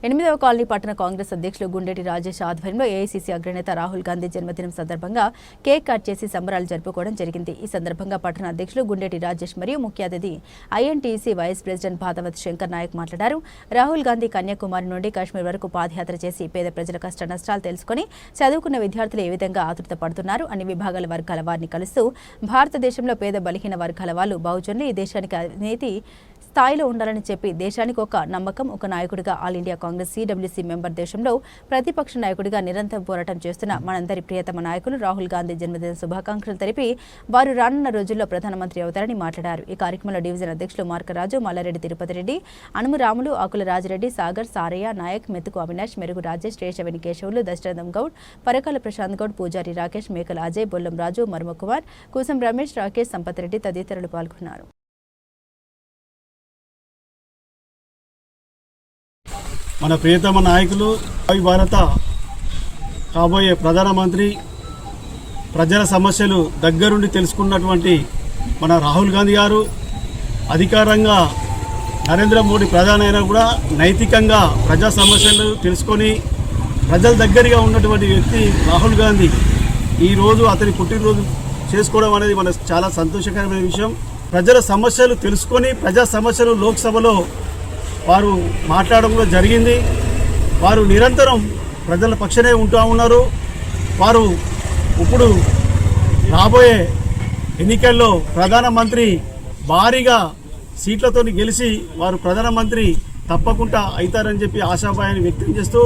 8వ కాలనీ పట్టణ కాంగ్రెస్ అధ్యక్షులు గుండెటి రాజేష్ ఆధ్వర్యంలో ఏఐసీసీ అగ్రనేత రాహుల్ గాంధీ జన్మదినం సందర్భంగా కేక్ కట్ చేసి సంబరాలు జరుపుకోవడం జరిగింది. ఈ సందర్భంగా పట్టణ అధ్యక్షులు గుండెటి రాజేష్ మరియు ముఖ్య అతిథి INTUC vice president Bhagwat Shankar Nayak మాట్లాడారు. రాహుల్ గాంధీ కన్యాకుమారి నుండి కాశ్మీర్ వరకు పాదయాత్ర చేసి పేద ప్రజల కష్ట నష్టాలు తెలుసుకుని చదువుకున్న విద్యార్థులు ఏ విధంగా ఆతృత పడుతున్నారు, అన్ని విభాగాల వర్గాల వారిని కలుస్తూ భారతదేశంలో పేద బలహీన వర్గాల వాళ్ళు బహుజనులు ఈ దేశానికి అవినీతి స్థాయిలో ఉండాలని చెప్పి దేశానికి ఒక నమ్మకం, ఒక నాయకుడిగా all India Congress CWC member దేశంలో ప్రతిపక్ష నాయకుడిగా నిరంతరం పోరాటం చేస్తున్న మనందరి ప్రియతమ నాయకులు రాహుల్ గాంధీ జన్మదిన శుభాకాంక్షలు తెలిపి వారు రానున్న రోజుల్లో ప్రధానమంత్రి అవుతారని మాట్లాడారు. ఈ కార్యక్రమంలో డివిజన్ అధ్యక్షులు మార్కరాజు, మల్లారెడ్డి తిరుపతి రెడ్డి, అనుము రాములు, ఆకుల రాజిరెడ్డి, సాగర్, సారయ్య, నాయక్, మెతుకు అవినాష్, మెరుగు రాజేష్, రేషవేణి కేశవులు, దశరథం గౌడ్, పరకాల ప్రశాంత్ గౌడ్, పూజారి రాకేష్, మేకల అజయ్, బొల్లం రాజు, మర్మకుమార్, కూసం రమేష్, రాకేష్, సంపత్ రెడ్డి తదితరులు పాల్గొన్నారు. మన ప్రియతమ నాయకులు భారత కాబోయే ప్రధానమంత్రి, ప్రజల సమస్యలు దగ్గరుండి తెలుసుకున్నటువంటి మన రాహుల్ గాంధీ గారు, అధికారంగా నరేంద్ర మోడీ ప్రధాని అయినా కూడా నైతికంగా ప్రజా సమస్యలు తెలుసుకొని ప్రజల దగ్గరగా ఉన్నటువంటి వ్యక్తి రాహుల్ గాంధీ. ఈరోజు అతని పుట్టినరోజు చేసుకోవడం అనేది మనకు చాలా సంతోషకరమైన విషయం. ప్రజల సమస్యలు తెలుసుకొని ప్రజా సమస్యలు లోక్సభలో వారు మాట్లాడడం కూడా జరిగింది. వారు నిరంతరం ప్రజల పక్షనే ఉంటూ ఉన్నారు. వారు ఇప్పుడు రాబోయే ఎన్నికల్లో ప్రధానమంత్రి భారీగా సీట్లతో గెలిచి వారు ప్రధానమంత్రి తప్పకుండా అవుతారని చెప్పి ఆశాభాయాన్ని వ్యక్తం చేస్తూ,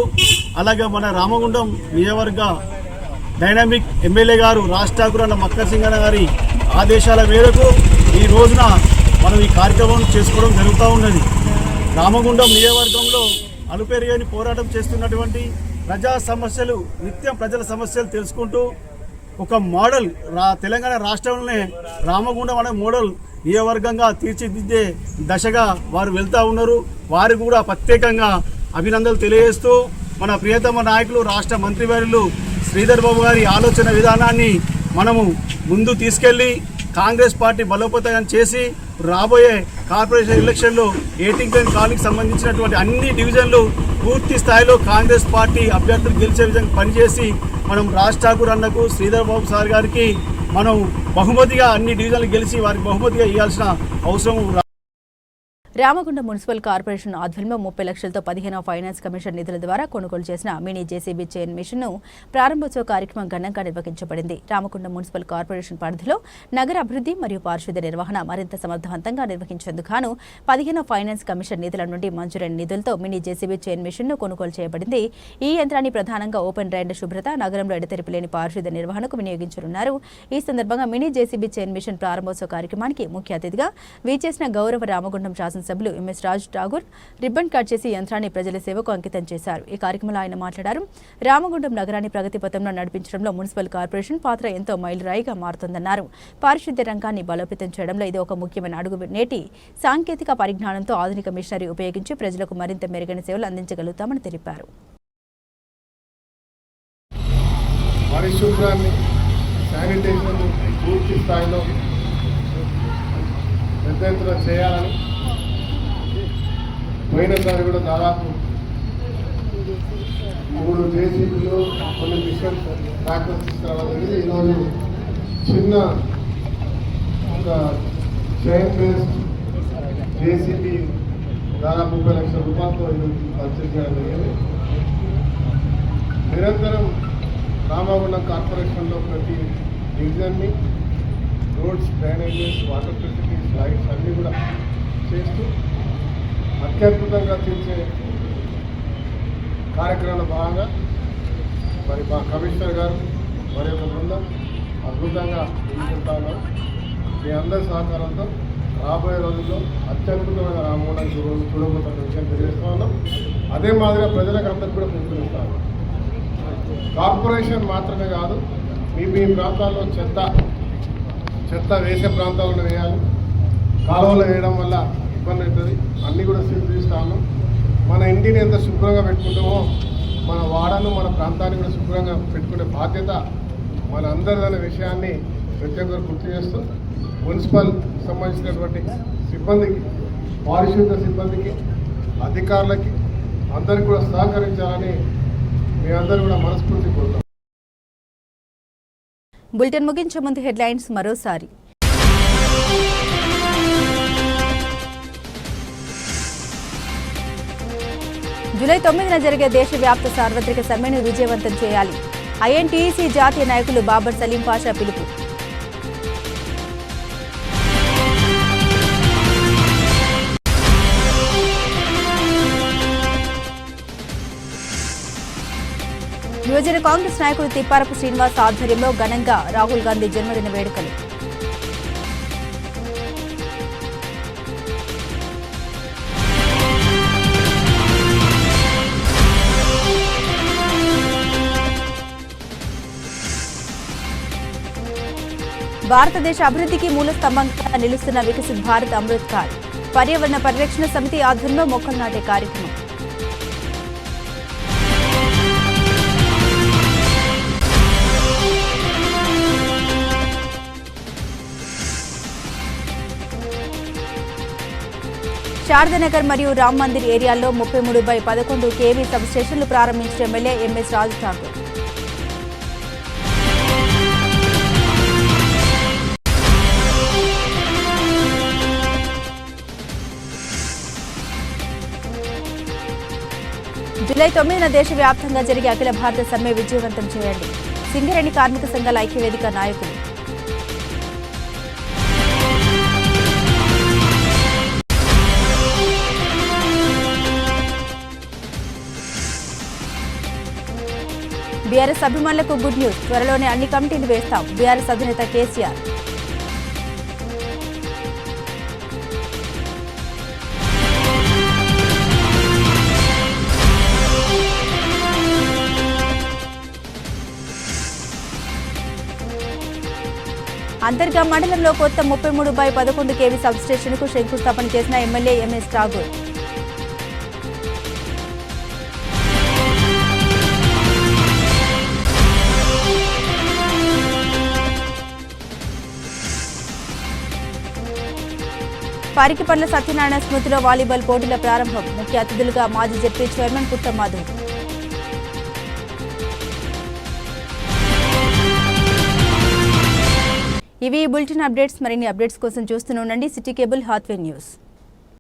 అలాగే మన రామగుండం నియోజకవర్గ డైనామిక్ ఎమ్మెల్యే గారు రాజ్ ఠాకూర్ అన్న మక్కర్ సింగ్ అన్న గారి ఆదేశాల మేరకు ఈ రోజున మనం ఈ కార్యక్రమం చేసుకోవడం జరుగుతూ ఉన్నది. రామగుండం నియోజకవర్గంలో అలుపెరుగని పోరాటం చేస్తున్నటువంటి ప్రజా సమస్యలు, నిత్యం ప్రజల సమస్యలు తెలుసుకుంటూ ఒక మోడల్ తెలంగాణ రాష్ట్రంలోనే రామగుండం అనే మోడల్ నియోజకవర్గంగా తీర్చిదిద్దే దశగా వారు వెళ్తూ ఉన్నారు. వారు కూడా ప్రత్యేకంగా అభినందనలు తెలియజేస్తూ మన ప్రియతమ నాయకులు రాష్ట్ర మంత్రివర్యులు శ్రీధర్ బాబు గారి ఆలోచన విధానాన్ని మనము ముందు తీసుకెళ్లి కాంగ్రెస్ పార్టీ బలోపేతం చేసి రాబోయే కార్పొరేషన్ ఎలక్షన్లో 18 కాలనీకి సంబంధించినటువంటి అన్ని డివిజన్లు పూర్తి స్థాయిలో కాంగ్రెస్ పార్టీ అభ్యర్థులు గెలిచే విధంగా పనిచేసి మనం రాజ్ ఠాకూర్ అన్నకు, శ్రీధర్ బాబు సార్ గారికి మనం బహుమతిగా అన్ని డివిజన్లు గెలిచి వారికి బహుమతిగా ఇవ్వాల్సిన అవసరం. రామగుండం మున్సిపల్ కార్పొరేషన్ ఆధ్వర్యంలో 30 లక్షలతో 15వ ఫైనాన్స్ కమిషన్ నిధుల ద్వారా కొనుగోలు చేసిన మినీ జేసీబీ చైన్ మిషన్ ను ప్రారంభోత్సవ కార్యక్రమం ఘనంగా నిర్వహించబడింది. రామగుండం మున్సిపల్ కార్పొరేషన్ పరిధిలో నగర అభివృద్ధి మరియు పారిశుద్ధ్య నిర్వహణ మరింత సమర్థవంతంగా నిర్వహించేందుకు గాను 15వ ఫైనాన్స్ కమిషన్ నిధుల నుండి మంజూరైన నిధులతో మినీ జేసీబీ చైన్ మిషన్ ను కొనుగోలు చేయబడింది. ఈ యంత్రాన్ని ప్రధానంగా ఓపెన్ డ్రైన్ల శుభ్రత, నగరంలో ఎడతెరిపి లేని పారిశుద్ధ్య నిర్వహణకు వినియోగించనున్నారు. ఈ సందర్భంగా మినీ జేసీబీ చైన్ మిషన్ ప్రారంభోత్సవ కార్యక్రమానికి ముఖ్య అతిథిగా వీచేసిన గౌరవ రామగుండం శాసనసభ్యులు MS Raj Thakur ribbon cut చేసి యంత్రాన్ని ప్రజల సేవకు అంకితం చేశారు. ఈ కార్యక్రమంలో ఆయన మాట్లాడారు. రామగుండం నగరాన్ని ప్రగతి పథంలో నడిపించడంలో మున్సిపల్ కార్పొరేషన్ పాత్ర ఎంతో మైలురాయిగా మారుతుందన్నారు. పారిశుద్ధ్య రంగాన్ని బలోపేతం చేయడంలో ఇది ఒక ముఖ్యమైన అడుగు. నేటి సాంకేతిక పరిజ్ఞానంతో ఆధునిక మిషనరీ ఉపయోగించి ప్రజలకు మరింత మెరుగైన సేవలు అందించగలుగుతామని తెలిపారు. పరిశుభ్రాన్ని, శానిటేషన్ పూర్తి స్థాయిలో పెద్ద ఎత్తున చేయాలని పోయినసారి కూడా దాదాపు 3 జేసీబీలు, కొన్ని మిషన్ ట్రాక్టర్స్ తీసుకురావాలి. ఈరోజు చిన్న ఒక చైన్ బేస్డ్ జేసీబీ దాదాపు 30 లక్షల రూపాయలతో పర్చేజ్ చేయడం జరిగింది. నిరంతరం రామగుండం కార్పొరేషన్లో ప్రతి డివిజన్ని roads, drainages, water facilities, lights అన్నీ కూడా చేస్తూ అత్యద్భుతంగా తీర్చే కార్యక్రమంలో భాగంగా మరి మా కమిషనర్ గారు మరి యొక్క బృందం అద్భుతంగా తీసుకుంటా ఉన్నారు. మీ అందరి సహకారంతో రాబోయే రోజుల్లో అత్యద్భుతమైన రామగుండం చూడబోతున్న విషయం తెలియజేస్తా ఉన్నాం. అదే మాదిరిగా ప్రజలకు అందరికీ కూడా పిలుపునిస్తాను. కార్పొరేషన్ మాత్రమే కాదు, మీ ప్రాంతాల్లో చెత్త వేసే ప్రాంతాలను వేయాలి. కాలువలు వేయడం వల్ల ఇబ్బంది అవుతుంది. అన్నీ కూడా తీస్తాను. మన ఇంటిని ఎంత శుభ్రంగా పెట్టుకుంటామో మన వాడను మన ప్రాంతాన్ని కూడా శుభ్రంగా పెట్టుకునే బాధ్యత మన అందరిదనే విషయాన్ని ప్రతి ఒక్కరు గుర్తు చేస్తూ మున్సిపల్ సంబంధించినటువంటి సిబ్బందికి, పారిశుద్ధ సిబ్బందికి, అధికారులకి అందరికీ కూడా సహకరించాలని మీ అందరూ కూడా మనస్ఫూర్తి కోరుతాం. బులెటిన్ ముగించే ముందు హెడ్లైన్స్ మరోసారి. జూలై 9న జరిగే దేశవ్యాప్త సార్వత్రిక సమ్మెను విజయవంతం చేయాలి. ఐఎన్టీసీ జాతీయ నాయకులు బాబర్ సలీం పాషా పిలుపు. యువజన కాంగ్రెస్ నాయకుడు తిప్పారపు శ్రీనివాస్ ఆధ్వర్యంలో ఘనంగా రాహుల్ గాంధీ జన్మదిన వేడుకలు. భారతదేశ అభివృద్ధికి మూల స్తంభంగా నిలుస్తున్న వికసిత్ భారత్ అమృత్ కాల్. పర్యావరణ పరిరక్షణ సమితి ఆధ్వర్యంలో మొక్కలు నాటే కార్యక్రమం. శారదానగర్ మరియు రామ్ మందిర్ ఏరియాల్లో 33/11 kV సబ్స్టేషన్లు ప్రారంభించిన MLA MS Raj Thakur. July 9న దేశవ్యాప్తంగా జరిగే అఖిల భారత సమ్మె విజయవంతం చేయండి. సింగరేణి కార్మిక సంఘాల ఐక్యవేదిక నాయకులు. బీఆర్ఎస్ అభిమానులకు గుడ్ న్యూస్. త్వరలోనే అన్ని కమిటీలు వేస్తాం. బీఆర్ఎస్ అధినేత కేసీఆర్. అంతర్గా మండలంలో కొత్త 33/11 kV సబ్స్టేషన్కు శంకుస్థాపన చేసిన ఎమ్మెల్యే ఎంఎస్ ఠాకూర్. పారికిపండ్ల సత్యనారాయణ స్మృతిలో వాలీబాల్ పోటీల ప్రారంభం. ముఖ్య అతిథులుగా మాజీ జెడ్పీ చైర్మన్ పుట్ట మాధవ్. ఇవి బులెటిన్ అప్డేట్స్. మరిన్ని అప్డేట్స్ కోసం చూస్తూనే ఉండండి సిటీ కేబుల్ హాత్వే న్యూస్.